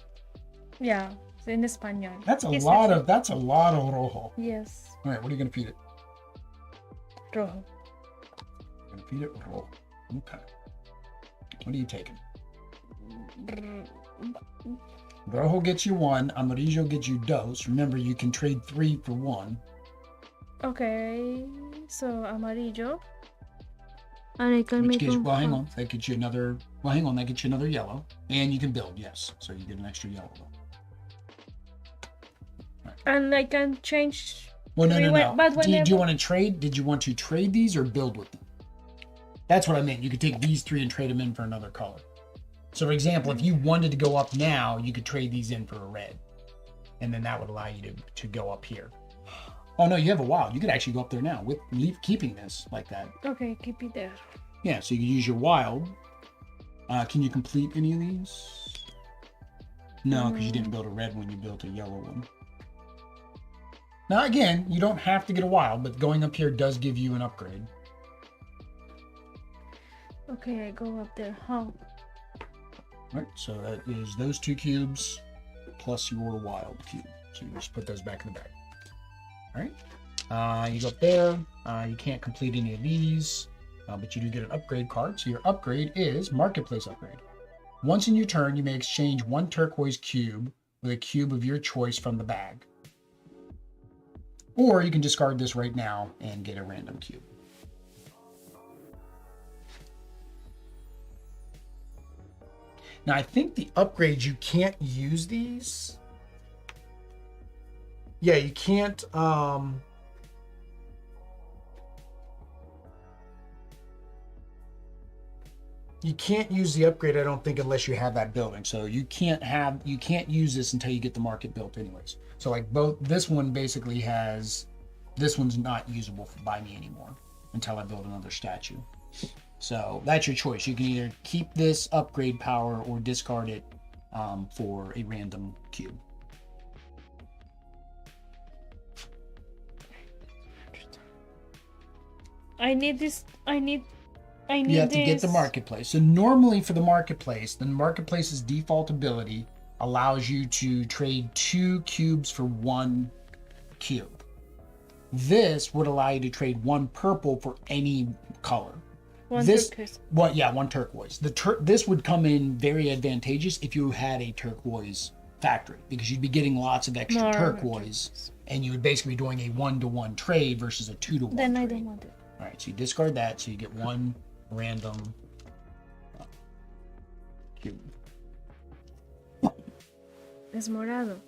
Yeah, it's in Espanol. That's a lot of rojo. Yes. All right, what are you going to feed it? Rojo. gonna feed it rojo. Okay. What are you taking? Rojo gets you 1. Amarillo gets you dos. Remember, you can trade 3 for 1. Okay, so amarillo. And I can Which make gives, well, hang on. That gets you another, well, hang on. That gets you another yellow. And you can build, yes. So you get an extra yellow. Right. And I can change. Well, no. But do you want to trade? Did you want to trade these or build with them? That's what I meant. You could take these 3 and trade them in for another color. So, for example, if you wanted to go up now, you could trade these in for a red. And then that would allow you to go up here. Oh, no, you have a wild. You could actually go up there now with keeping this like that. Okay, keep it there. Yeah, so you could use your wild. Can you complete any of these? No, because you didn't build a red one. You built a yellow one. Now, again, you don't have to get a wild, but going up here does give you an upgrade. Okay, I go up there. How? Right, so that is those 2 cubes plus your wild cube. So you just put those back in the bag. All right. You go up there. You can't complete any of these, but you do get an upgrade card. So your upgrade is Marketplace upgrade. Once in your turn, you may exchange 1 turquoise cube with a cube of your choice from the bag. Or you can discard this right now and get a random cube. Now, I think the upgrades, you can't use these. Yeah, you can't. You can't use the upgrade, I don't think, unless you have that building. So you can't use this until you get the market built anyways. So like this one basically has, this one's not usable by me anymore until I build another statue. So that's your choice. You can either keep this upgrade power or discard it for a random cube. I need this. You have to get the marketplace. So normally for the marketplace's default ability allows you to trade 2 cubes for 1 cube. This would allow you to trade 1 purple for any color. One turquoise. One turquoise. This would come in very advantageous if you had a turquoise factory, because you'd be getting lots of extra turquoise, and you would basically be doing a 1-to-1 trade versus a 2-to-1 Then trade. I don't want it. All right, so you discard that, so you get 1 random cube. It's morado.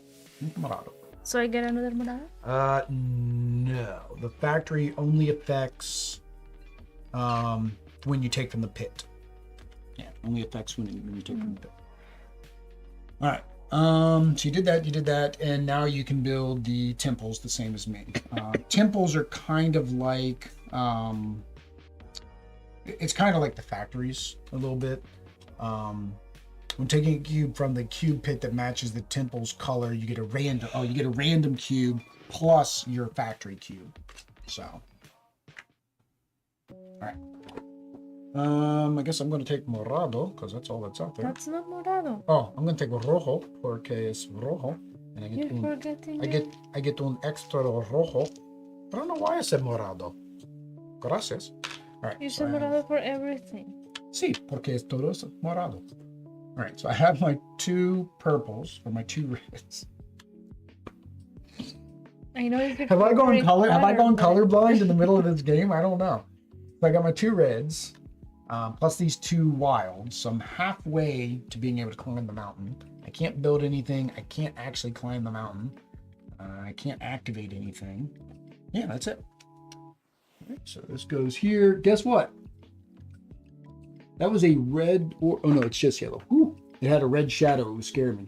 Morado. So I get another morado? No. The factory only affects when you take from the pit. Yeah, only affects when you take from the pit. All right. So you did that, and now you can build the temples the same as me. Temples are kind of like it's kind of like the factories a little bit. When taking a cube from the cube pit that matches the temple's color, you get a random cube plus your factory cube. So, all right. I guess I'm going to take morado because that's all that's out there. That's not morado. Oh, I'm going to take rojo porque es rojo, and I get I get un extra rojo. I don't know why I said morado. Gracias. All right. You said morado for everything. Sí, porque es todo morado. All right, so I have my 2 purples or my 2 reds. I know. Have I gone colorblind in the middle of this game? I don't know. So I got my 2 reds, plus these 2 wilds. So I'm halfway to being able to climb the mountain. I can't build anything. I can't actually climb the mountain. I can't activate anything. Yeah, that's it. All right, so this goes here. Guess what? That was a red, oh no, it's just yellow. Whew. It had a red shadow. It was scaring me.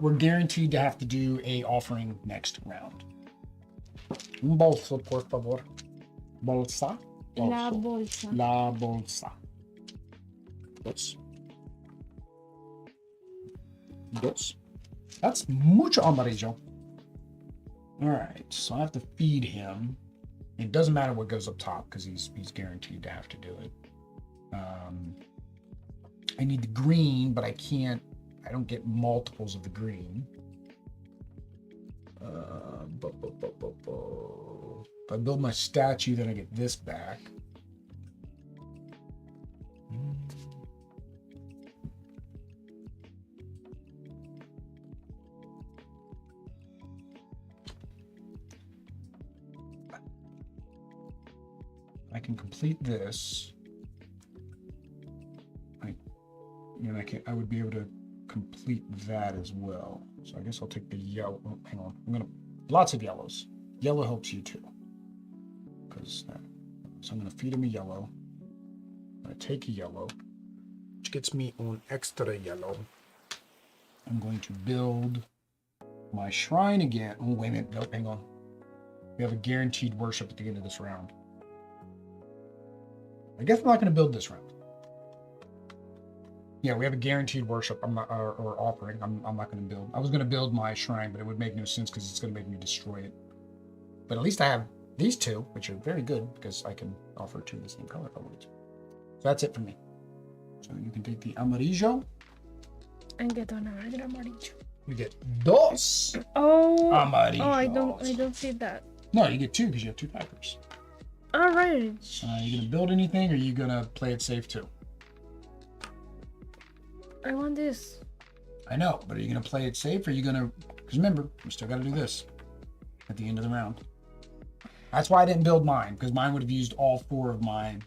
We're guaranteed to have to do a offering next round. Un bolso, por favor. Bolsa. La bolsa. La bolsa. Dos. That's mucho amarillo. All right, so I have to feed him. It doesn't matter what goes up top because he's guaranteed to have to do it. I need the green, but I don't get multiples of the green. If I build my statue, then I get this back. I can complete this. I would be able to complete that as well. So I guess I'll take the yellow. Oh, hang on. Lots of yellows. Yellow helps you too. So I'm gonna feed him a yellow. I'm gonna take a yellow, which gets me on extra yellow. I'm going to build my shrine again. Oh, wait a minute. Nope, hang on. We have a guaranteed worship at the end of this round. I guess I'm not going to build this round. Yeah, we have a guaranteed worship. I'm not, or offering. I'm not going to build. I was going to build my shrine, but it would make no sense because it's going to make me destroy it. But at least I have these two, which are very good because I can offer two of the same color if I wanted to. So that's it for me. So you can take the amarillo. And get on another amarillo. You get dos. Oh, amarillos. Oh, I don't see that. No, you get two because you have two pipers. All right. Are you going to build anything or are you going to play it safe too? I want this. I know, but are you going to play it safe or are you going to... Because remember, we still got to do this at the end of the round. That's why I didn't build mine, because mine would have used all four of my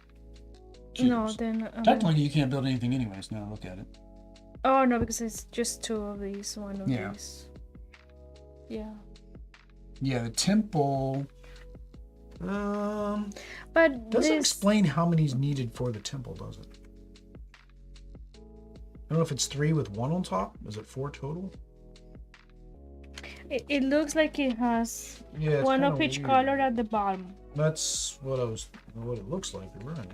cubes. No, then... Technically, you can't build anything anyways. Now look at it. Oh, no, because it's just two of these, one of these. Yeah. Yeah, the temple... But doesn't explain how many is needed for the temple, does it? I don't know if it's 3 with 1 on top. Is it 4 total? It looks like it has one of each color at the bottom. That's what it looks like. Right.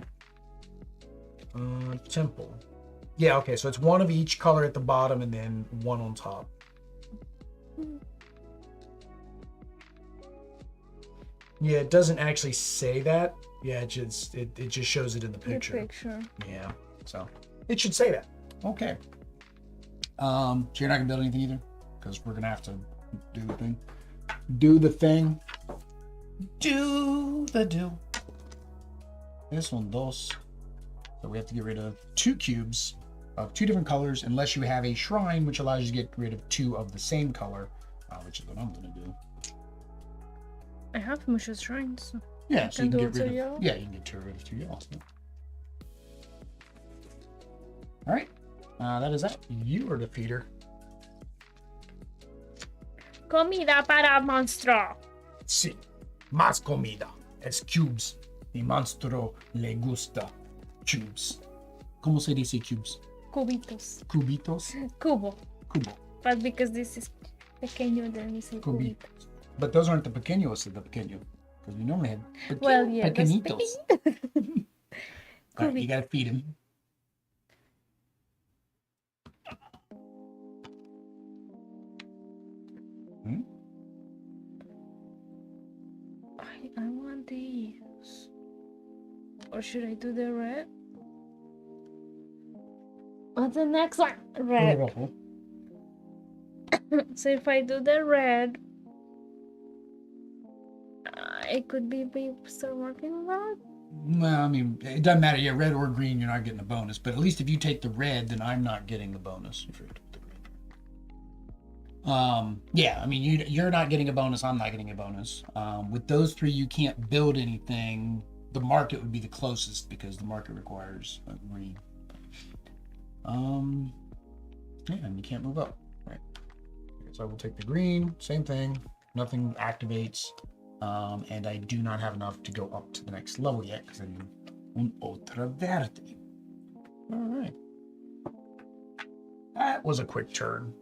Temple. Yeah. Okay. So it's one of each color at the bottom and then 1 on top. Yeah, it doesn't actually say that. Yeah, it just shows it in the picture. Yeah. So it should say that. Okay. So you're not gonna build anything either, because we're gonna have to do the thing. Do the thing. Do the do. This one, dos. So we have to get rid of 2 cubes of 2 different colors, unless you have a shrine, which allows you to get rid of 2 of the same color, which is what I'm gonna do. I have Musha shrines. Yeah, so you can get rid of yellow. Yeah, you can get rid of 2 yellows. Yeah. All right, that is that. You are the feeder. Comida para monstruo. Sí, más comida. Es cubes. Y monstruo le gusta cubes. ¿Cómo se dice cubes? Cubitos. Cubitos. Cubo. Cubo. But because this is pequeño, then we say cubitos. But those aren't the pequeños of the pequeño. Because we normally have pequeñitos. All right, you gotta feed him. I want these. Or should I do the red? What's the next one? Red. So if I do the red, it could be start working on that. Well, I mean, it doesn't matter. Yeah, red or green, you're not getting a bonus. But at least if you take the red, then I'm not getting the bonus. If you're the green. Yeah, I mean, you're not getting a bonus. I'm not getting a bonus. With those 3, you can't build anything. The market would be the closest because the market requires a green. Yeah, and you can't move up, right? So I will take the green. Same thing. Nothing activates. And I do not have enough to go up to the next level yet because I need un otra verde. All right. That was a quick turn.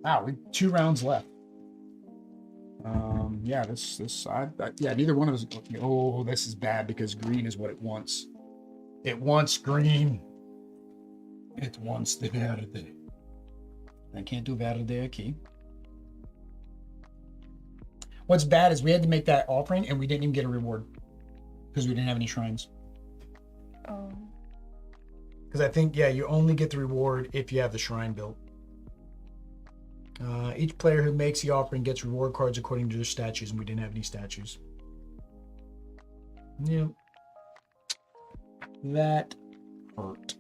Wow, we 2 rounds left. Yeah, yeah, neither one of us. Oh, this is bad because green is what it wants. It wants green. It wants the verde. I can't do verde aquí. What's bad is we had to make that offering and we didn't even get a reward because we didn't have any shrines. Oh. Because I think, yeah, you only get the reward if you have the shrine built. Each player who makes the offering gets reward cards according to their statues, and we didn't have any statues. Yeah. That hurt.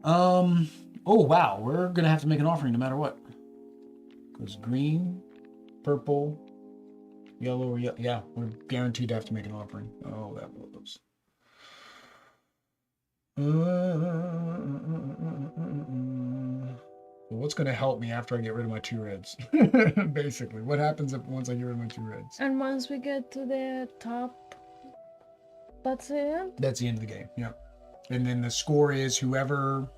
Oh, wow. We're going to have to make an offering no matter what. Because green, purple, Yellow or yellow. Yeah, we're guaranteed to have to make an offering. Oh, that blows. Well, what's going to help me after I get rid of my 2 reds? Basically, what happens once I get rid of my 2 reds? And once we get to the top, that's it? That's the end of the game, yeah. And then the score is whoever...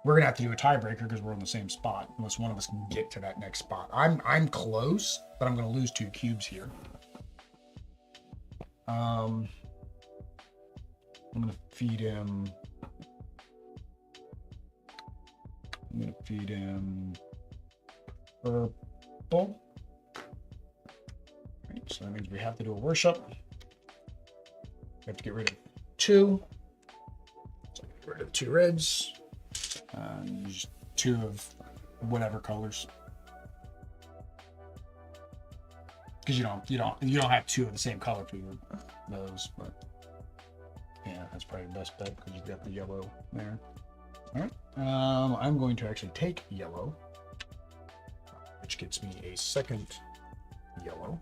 We're going to have to do a tiebreaker because we're on the same spot, unless one of us can get to that next spot. I'm close, but I'm going to lose 2 cubes here. I'm going to feed him... I'm going to feed him purple. Right, so that means we have to do a worship. We have to get rid of 2. So get rid of 2 reds. Use 2 of whatever colors. Because you don't have 2 of the same color for those, but yeah, that's probably the best bet because you've got the yellow there. All right. I'm going to actually take yellow, which gets me a second yellow.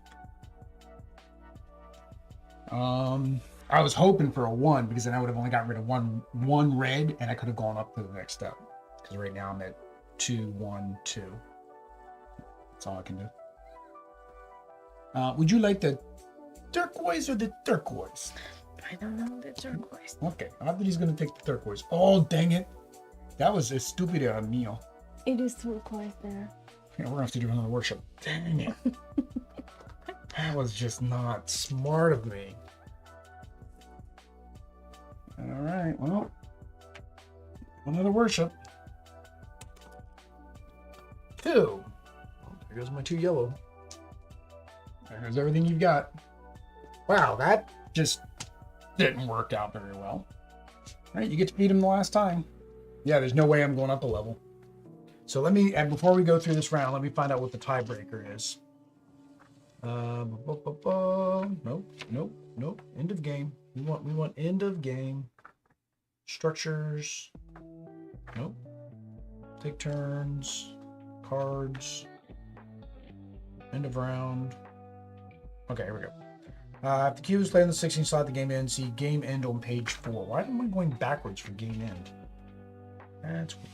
I was hoping for a 1 because then I would have only got rid of one red and I could have gone up to the next step. Because right now I'm at 2, 1, 2. That's all I can do. Would you like the turquoise or the turquoise? I don't know, the turquoise. Okay, I thought he's going to take the turquoise. Oh, dang it. That was a stupid meal. It is turquoise there. Yeah, we're going to have to do another worship. Dang it. That was just not smart of me. All right, well, another worship. 2. Well, there goes my 2 yellow. There goes everything you've got. Wow, that just didn't work out very well. All right, you get to beat him the last time. Yeah, there's no way I'm going up a level. So let me, and before we go through this round, let me find out what the tiebreaker is. Nope. End of game. We want end of game. Structures. Nope. Take turns. Cards. End of round. Okay, here we go. If the cube is played on the 16th slot, the game ends. See game end on page 4. Why am I going backwards for game end? That's weird.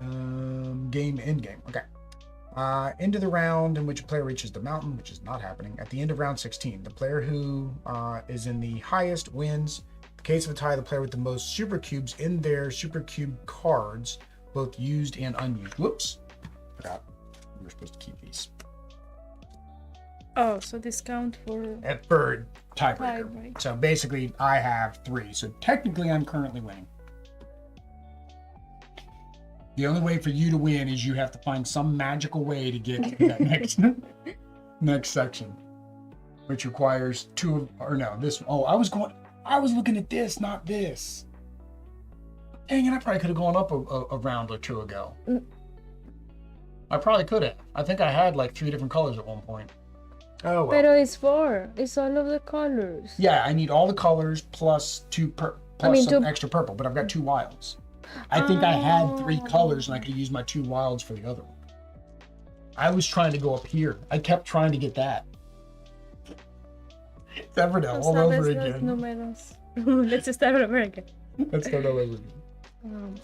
End game. Okay. End of the round in which a player reaches the mountain, which is not happening. At the end of round 16, the player who is in the highest wins. In the case of a tie, the player with the most super cubes in their super cube cards, both used and unused. Whoops. Forgot. We were supposed to keep these. Oh, so discount for... At third tiebreaker. Right. So basically, I have 3. So technically, I'm currently winning. The only way for you to win is you have to find some magical way to get to that next section, which requires 2 of, or no, this. Oh, I was looking at this, not this. Dang it! I probably could have gone up a round or 2 ago. I probably could have. I think I had like 3 different colors at one point. Oh well. Pero it's 4. It's all of the colors. Yeah, I need all the colors plus 2 some extra purple, but I've got 2 wilds. I think I had 3 colors and I could use my 2 wilds for the other one. I was trying to go up here. I kept trying to get that. Everdell all over again. Números. Let's just start over again. Let's start all over again. 1,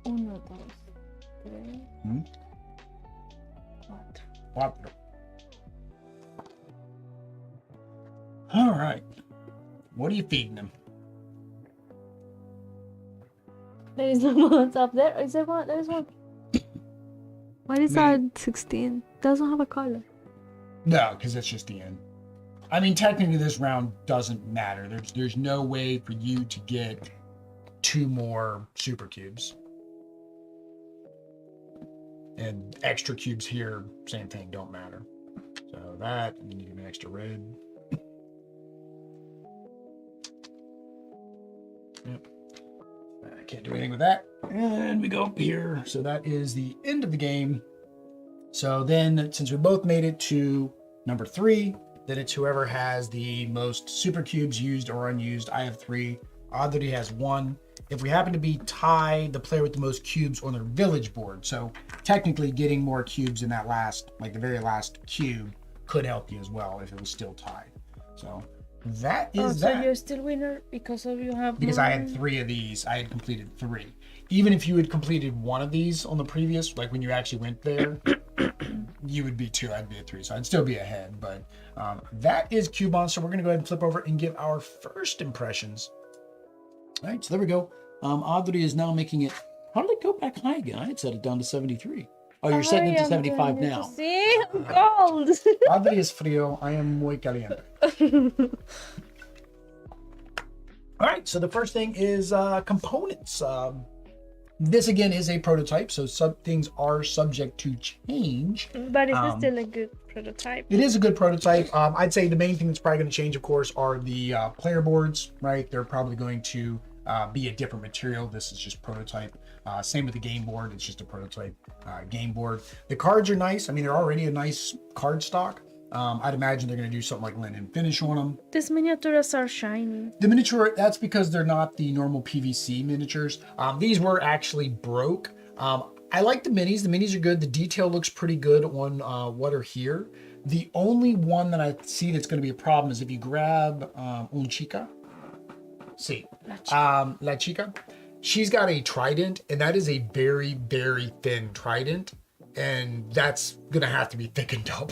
2, 3, 4. All right. What are you feeding him? There is no one up there. Is there one? There is one. Why is that 16? Doesn't have a color. No, because it's just the end. I mean, technically, this round doesn't matter. There's no way for you to get 2 more super cubes. And extra cubes here, same thing, don't matter. So that, and then you get an extra red. Yep. I can't do anything with that. And we go up here. So that is the end of the game. So then, since we both made it to number 3, then it's whoever has the most super cubes used or unused. I have 3. Oddity has 1. If we happen to be tied, the player with the most cubes on their village board. So technically getting more cubes in that last, like the very last cube could help you as well if it was still tied. So that is that. So you're still winner because of you have because more... I had 3 of these. I had completed 3. Even if you had completed 1 of these on the previous, like when you actually went there, you would be 2, I'd be at 3. So I'd still be ahead. But that is Cube Monster. We're going to go ahead and flip over and give our first impressions. All right, so there we go. Audrey is now making it. How did it go back high again? I had set it down to 73. Oh, you're setting it to 75 now. See, I'm cold. Audrey es frío. I am muy caliente. All right, so the first thing is components. This again is a prototype, so some things are subject to change. But it's still a good prototype. It is a good prototype. I'd say the main thing that's probably going to change, of course, are the player boards, right? They're probably going to be a different material. This is just prototype. Same with the game board. It's just a prototype game board. The cards are nice. I mean, they're already a nice card stock. I'd imagine they're going to do something like linen finish on them. These miniatures are shiny. The miniature, that's because they're not the normal PVC miniatures. These were actually broke. I like the minis. The minis are good. The detail looks pretty good on what are here. The only one that I see that's going to be a problem is if you grab Un Chica. See, La Chica. She's got a trident, and that is a very, very thin trident. And that's going to have to be thickened up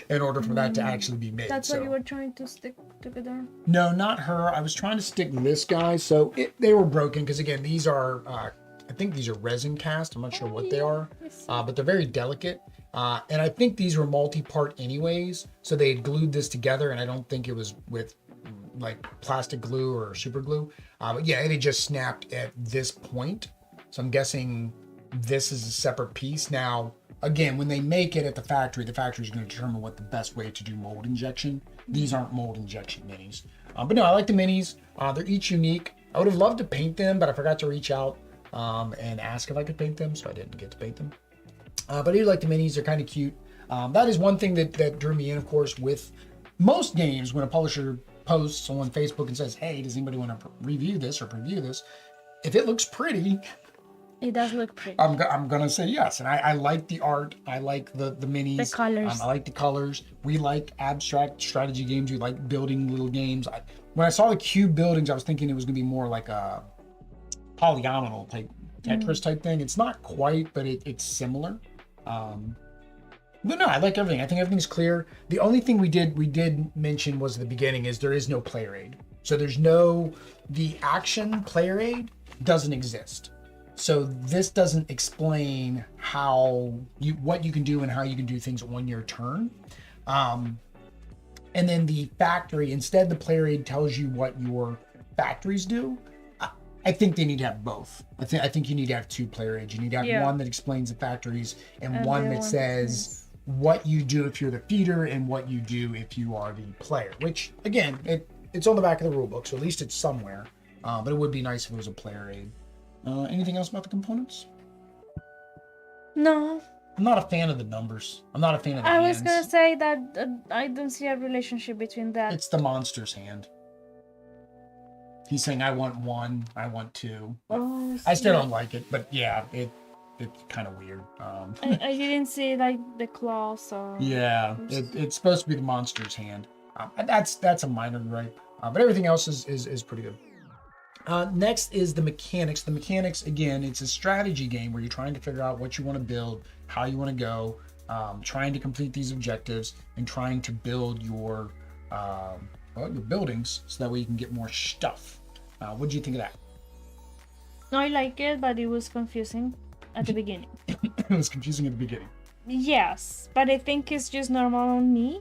in order for that to actually be made. That's what you were trying to stick together? No, not her. I was trying to stick this guy. So they were broken because, again, these are, I think these are resin cast. I'm not sure what they are, but they're very delicate. And I think these were multi-part anyways. So they had glued this together, and I don't think it was with like plastic glue or super glue. But yeah, it had just snapped at this point. So I'm guessing this is a separate piece. Now, again, when they make it at the factory is going to determine what the best way to do mold injection. These aren't mold injection minis. But no, I like the minis. They're each unique. I would have loved to paint them, but I forgot to reach out and ask if I could paint them, so I didn't get to paint them. But I do like the minis. They're kind of cute. That is one thing that drew me in, of course, with most games. When a publisher posts on Facebook and says, hey, does anybody want to review this or preview this? If it looks pretty... It does look pretty. I'm gonna say yes, and I like the art. I like the minis. The colors. I like the colors. We like abstract strategy games. We like building little games. When I saw the cube buildings, I was thinking it was gonna be more like a polygonal type Tetris type thing. It's not quite, but it's similar. But no, I like everything. I think everything's clear. The only thing we did mention was at the beginning is there is no player aid. So there's the action player aid doesn't exist. So this doesn't explain what you can do and how you can do things on your turn. And then the factory, instead the player aid tells you what your factories do. I think they need to have both. I think you need to have 2 player aids. You need to have one that explains the factories and one that says what you do if you're the feeder and what you do if you are the player. Which, again, it's on the back of the rule book, so at least it's somewhere. But it would be nice if it was a player aid. Anything else about the components? No. I'm not a fan of the numbers. I'm not a fan of the hands. I was going to say that I don't see a relationship between that. It's the monster's hand. He's saying, I want 1, I want 2. Oh, I still don't like it, but yeah, it's kind of weird. I didn't see like the claws or... Yeah, it's supposed to be the monster's hand. That's a minor gripe, but everything else is pretty good. Next is the mechanics. The mechanics, again, it's a strategy game where you're trying to figure out what you want to build, how you want to go, trying to complete these objectives, and trying to build your buildings so that way you can get more stuff. What do you think of that? I like it, but it was confusing at the beginning. It was confusing at the beginning. Yes, but I think it's just normal on me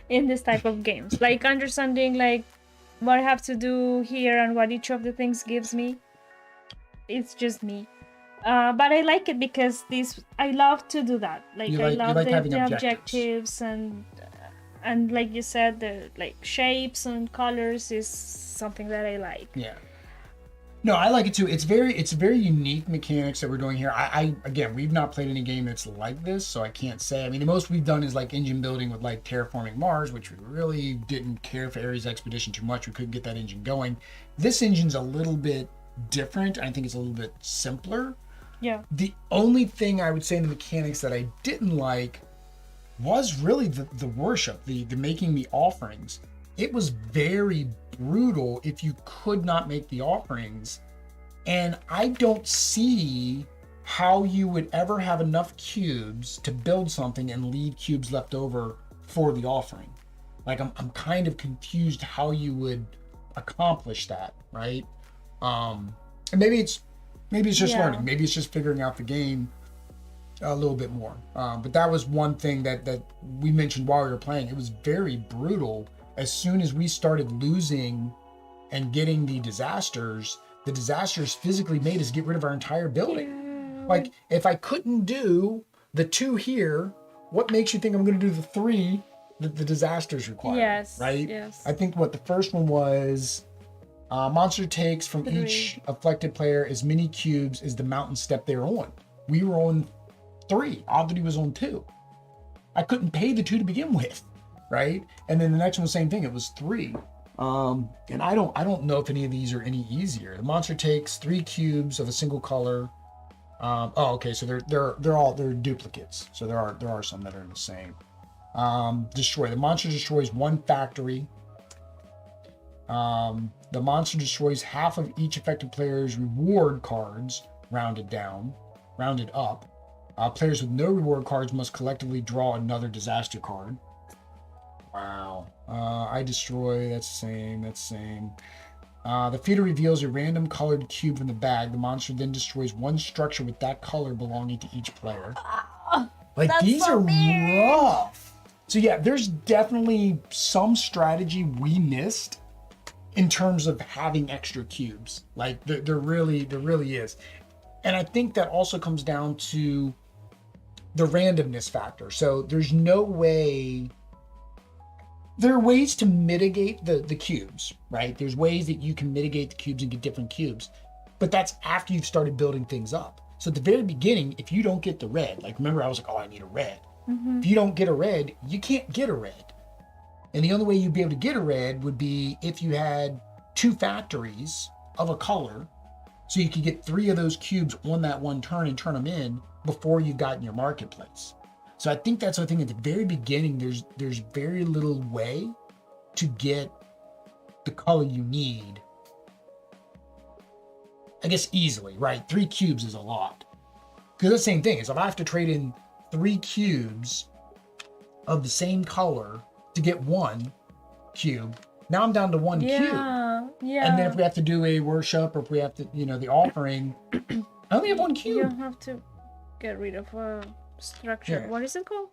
in this type of games. Like understanding like what I have to do here and what each of the things gives me. It's just me. But I like it because I love to do that. I love the objectives and like you said, the like shapes and colors is something that I like. Yeah. No, I like it too. It's very unique mechanics that we're doing here. Again, we've not played any game that's like this, so I can't say. I mean, the most we've done is like engine building with like terraforming Mars, which we really didn't care for Ares Expedition too much. We couldn't get that engine going. This engine's a little bit different. I think it's a little bit simpler. Yeah. The only thing I would say in the mechanics that I didn't like was really the worship, the making the offerings. It was very brutal if you could not make the offerings. And I don't see how you would ever have enough cubes to build something and leave cubes left over for the offering. Like I'm kind of confused how you would accomplish that, right? And maybe it's just learning. Maybe it's just figuring out the game a little bit more. But that was one thing that we mentioned while we were playing. It was very brutal. As soon as we started losing and getting the disasters physically made us get rid of our entire building. Yeah. Like, if I couldn't do the 2 here, what makes you think I'm going to do the 3 that the disasters require? Yes. Right? Yes. I think the first one was monster takes from 3. each afflicted player as many cubes as the mountain step they were on. We were on 3. Oddly was on 2. I couldn't pay the 2 to begin with, right? And then the next one, same thing. It was 3. And I don't know if any of these are any easier. The monster takes 3 cubes of a single color. Okay, so they're duplicates. So there are some that are the same. Destroy. The monster destroys 1 factory. The monster destroys half of each affected player's reward cards, rounded up. Players with no reward cards must collectively draw another disaster card. Wow. I destroy. That's the same. The feeder reveals a random colored cube from the bag. The monster then destroys 1 structure with that color belonging to each player. Like, these are rough. So yeah, there's definitely some strategy we missed in terms of having extra cubes. Like, there really is. And I think that also comes down to the randomness factor. So there's no way. There are ways to mitigate the cubes, right? There's ways that you can mitigate the cubes and get different cubes, but that's after you've started building things up. So at the very beginning, if you don't get the red, like, remember I was like, oh, I need a red. Mm-hmm. If you don't get a red, you can't get a red. And the only way you'd be able to get a red would be if you had 2 factories of a color, so you could get 3 of those cubes on that one turn and turn them in before you got in your marketplace. So I think that's the thing. At the very beginning, there's very little way to get the color you need. I guess easily, right? 3 cubes is a lot. Because the same thing is, if I have to trade in 3 cubes of the same color to get 1 cube, now I'm down to 1 cube. Yeah. And then if we have to do a worship, or if we have to, the offering, I only have 1 cube. You have to get rid of a structure. Yeah. What is it called?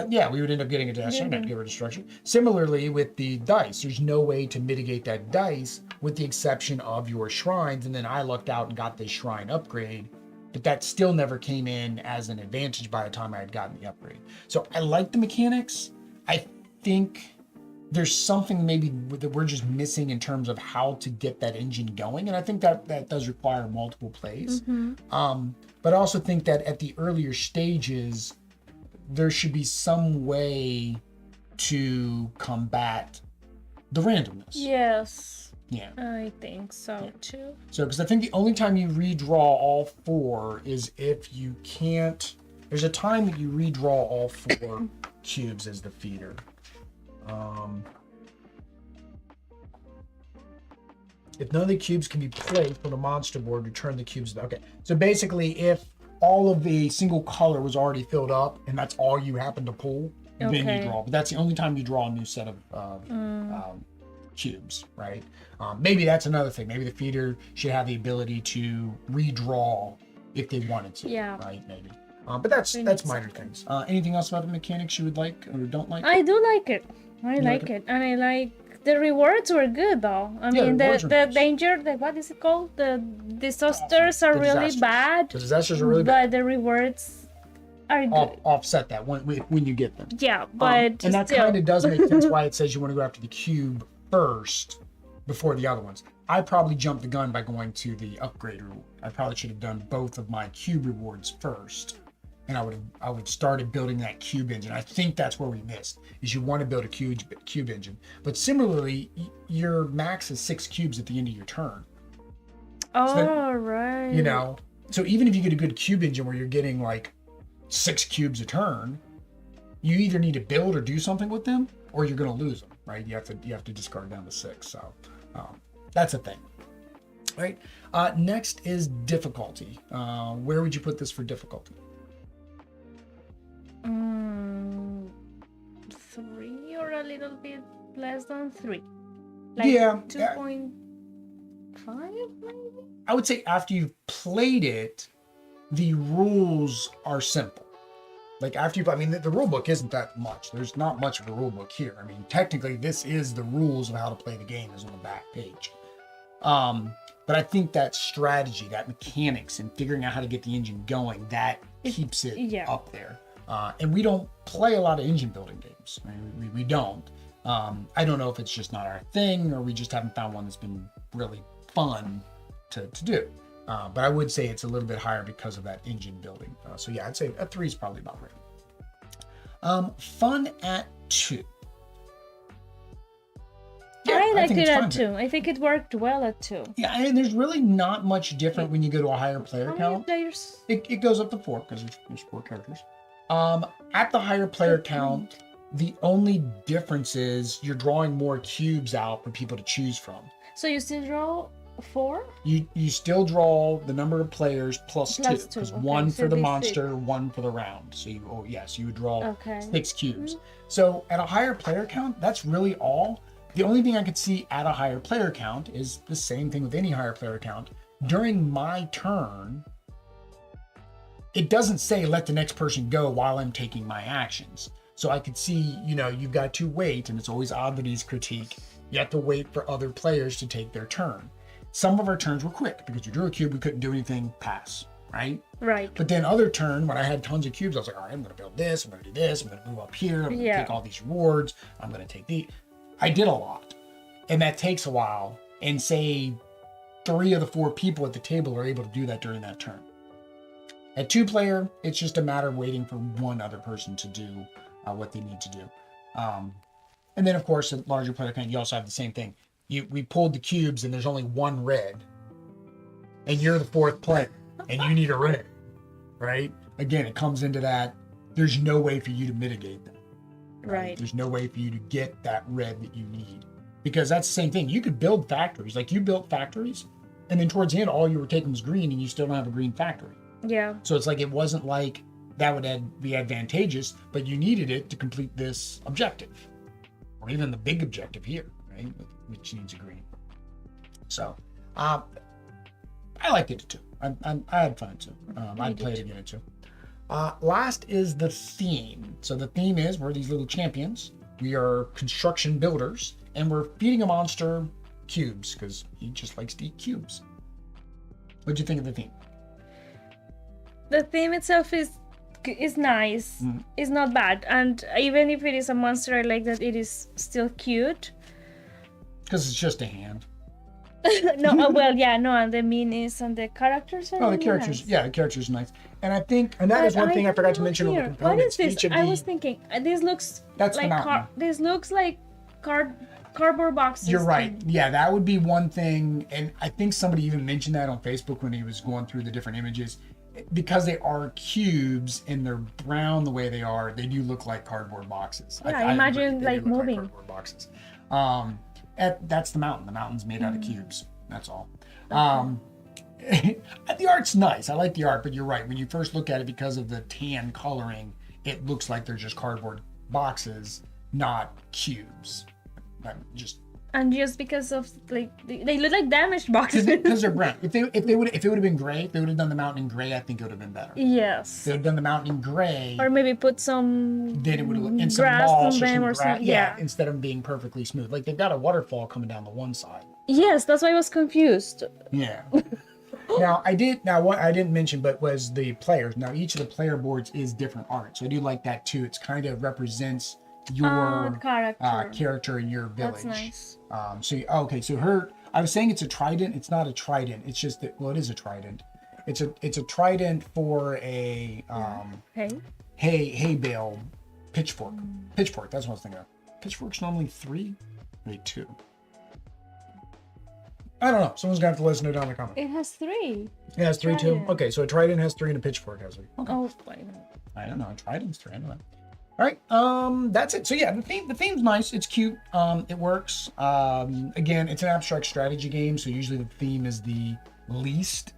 We would end up getting a disaster, not get rid of structure. Similarly, with the dice, there's no way to mitigate that dice with the exception of your shrines. And then I lucked out and got this shrine upgrade, but that still never came in as an advantage by the time I had gotten the upgrade. So I like the mechanics. I think there's something maybe that we're just missing in terms of how to get that engine going. And I think that does require multiple plays. Mm-hmm. But I also think that at the earlier stages, there should be some way to combat the randomness. Yes. Yeah. I think so too. So, because I think the only time you redraw all 4 is if you can't. There's a time that you redraw all 4 cubes as the feeder. If none of the cubes can be placed on the monster board, return the cubes. Okay. So basically, if all of the single color was already filled up and that's all you happen to pull, then you draw. But that's the only time you draw a new set of cubes, right? Maybe that's another thing. Maybe the feeder should have the ability to redraw if they wanted to. Yeah. Right. Maybe. But that's minor things. Anything else about the mechanics you would like or don't like? I do like it. I like it, and I like the rewards were good though. I mean, the danger, what is it called? The disasters are really bad. The disasters are really bad. But the rewards are good. Offset that when you get them. Yeah, but and that kind of does make sense why it says you want to go after the cube first before the other ones. I probably jumped the gun by going to the upgrade reward. I probably should have done both of my cube rewards first. And I would started building that cube engine. I think that's where we missed, is you want to build a cube engine. But similarly, your max is 6 cubes at the end of your turn. Oh, right. You know, so even if you get a good cube engine where you're getting like 6 cubes a turn, you either need to build or do something with them, or you're going to lose them, right? You have to discard down to 6. So that's a thing, right? Next is difficulty. Where would you put this for difficulty? 3 or a little bit less than 3. Like Yeah. 2.5 maybe? I would say after you've played it, the rules are simple. Like after you, I mean, the rule book isn't that much. There's not much of a rule book here. I mean, technically, this is the rules of how to play the game is on the back page. But I think that strategy, that mechanics, and figuring out how to get the engine going, that keeps it up there. And we don't play a lot of engine building games. I mean, we don't. I don't know if it's just not our thing, or we just haven't found one that's been really fun to do. But I would say it's a little bit higher because of that engine building. So yeah, I'd say a 3 is probably about right. Fun at 2. Yeah, I liked it at 2. I think it worked well at 2. Yeah, and there's really not much different when you go to a higher player How count. many players? It goes up to 4 because there's 4 characters. At the higher player count, the only difference is you're drawing more cubes out for people to choose from. So you still draw 4? You still draw the number of players plus 2, 2, because okay, 1 so for the it'd be monster, 6. 1 for the round. So you would draw 6 cubes. Mm-hmm. So at a higher player count, that's really all. The only thing I could see at a higher player count is the same thing with any higher player count. During my turn, it doesn't say let the next person go while I'm taking my actions. So I could see, you've got to wait, and it's always Oddlity's critique. You have to wait for other players to take their turn. Some of our turns were quick because you drew a cube, we couldn't do anything, pass, right? Right. But then other turn, when I had tons of cubes, I was like, all right, I'm going to build this, I'm going to do this, I'm going to move up here, I'm going to take all these rewards, I'm going to take the... I did a lot, and that takes a while, and say 3 of the 4 people at the table are able to do that during that turn. At 2 player, it's just a matter of waiting for one other person to do what they need to do. And then, of course, at larger player count, you also have the same thing. We pulled the cubes, and there's only 1 red, and you're the 4th player, and you need a red, right? Again, it comes into that. There's no way for you to mitigate that. Right? There's no way for you to get that red that you need, because that's the same thing. You could build factories, like you built factories, and then towards the end, all you were taking was green, and you still don't have a green factory. Yeah. So it's like it wasn't like that would be advantageous, but you needed it to complete this objective, or even the big objective here, right? Which needs a green. So, I liked it too. I had fun too. I'd play it again too. Last is the theme. So the theme is we're these little champions. We are construction builders, and we're feeding a monster cubes because he just likes to eat cubes. What'd you think of the theme? The theme itself is nice. It's not bad, and even if it is a monster, I like that it is still cute. Because it's just a hand. No, well, yeah, no, and the minis and the characters are the characters, nice. Yeah, the characters are nice. And I think, and that is one thing I forgot to mention on the components. What is this? I was thinking, this looks that's like this looks like cardboard boxes. You're right. Yeah, that would be one thing. And I think somebody even mentioned that on Facebook when he was going through the different images. Because they are cubes and they're brown the way they are, they do look like cardboard boxes. Yeah, I imagine like moving. Like cardboard boxes. That's the mountain. The mountain's made out of cubes. That's all. The art's nice. I like the art, but you're right. When you first look at it, because of the tan coloring, it looks like they're just cardboard boxes, not cubes. And just because of they look like damaged boxes. Because they're brown. If it would have been gray, if they would have done the mountain in gray, I think it would have been better. Yes. If they would have done the mountain in gray. Or maybe put some then it would have and some moss or some grass. Yeah, instead of being perfectly smooth. Like they've got a waterfall coming down the one side. Yes, that's why I was confused. Yeah. What I didn't mention, but was the players. Now each of the player boards is different art, so I do like that too. It's kind of represents your character in your village. That's nice. So I was saying it's a trident. It's not a trident. It's just that, it is a trident. It's a trident for a hay bale pitchfork. Pitchfork. That's what I was thinking of. Pitchfork's normally 3, maybe 2. I don't know. Someone's gonna have to let us know down in the comments. It has 3. It has 3 too. Trident. Okay, so a trident has 3 and a pitchchfork has 3. Okay. Oh, wait. I don't know. A trident's 3. I don't know. All right. That's it. So yeah, the theme's nice. It's cute. It works. Again, it's an abstract strategy game, so usually the theme is the least.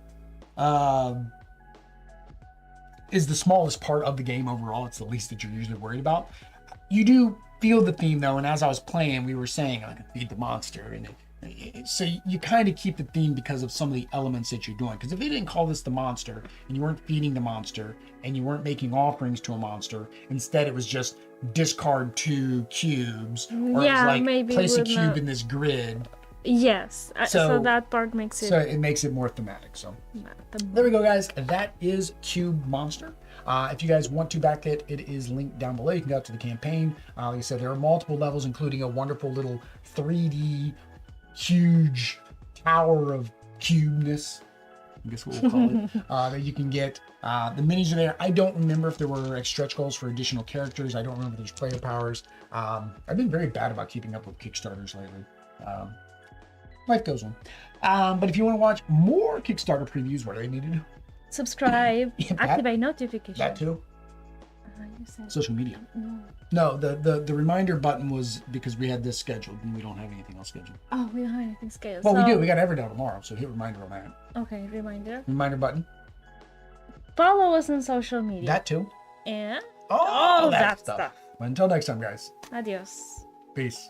Is the smallest part of the game overall. It's the least that you're usually worried about. You do feel the theme though, and as I was playing, we were saying like feed the monster, and so you kind of keep the theme because of some of the elements that you're doing. Because if they didn't call this the monster, and you weren't feeding the monster, and you weren't making offerings to a monster, instead it was just discard 2 cubes, or Yeah, it was like maybe place a with cube the- in this grid. Yes. So that part makes it. So it makes it more thematic. So not the- there we go, guys. That is Cube Monster. If you guys want to back it, it is linked down below. You can go out to the campaign. Like I said, there are multiple levels, including a wonderful little 3D huge tower of cubeness, I guess what we'll call it, that you can get. The minis are there. I don't remember if there were like stretch goals for additional characters. I don't remember if there's player powers. I've been very bad about keeping up with Kickstarters lately. Life goes on. But if you want to watch more Kickstarter previews, what do they need to do? Subscribe. Yeah, Activate notifications. That too. You said Social media. no. No, the reminder button was because we had this scheduled and we don't have anything else scheduled. Oh, we don't have anything scheduled. Well, we So- do. We got Everdell tomorrow, so hit reminder on that. Okay, reminder. Reminder button. Follow us on social media. That too. And All all that that stuff. stuff. Until next time, guys. Adios. Peace.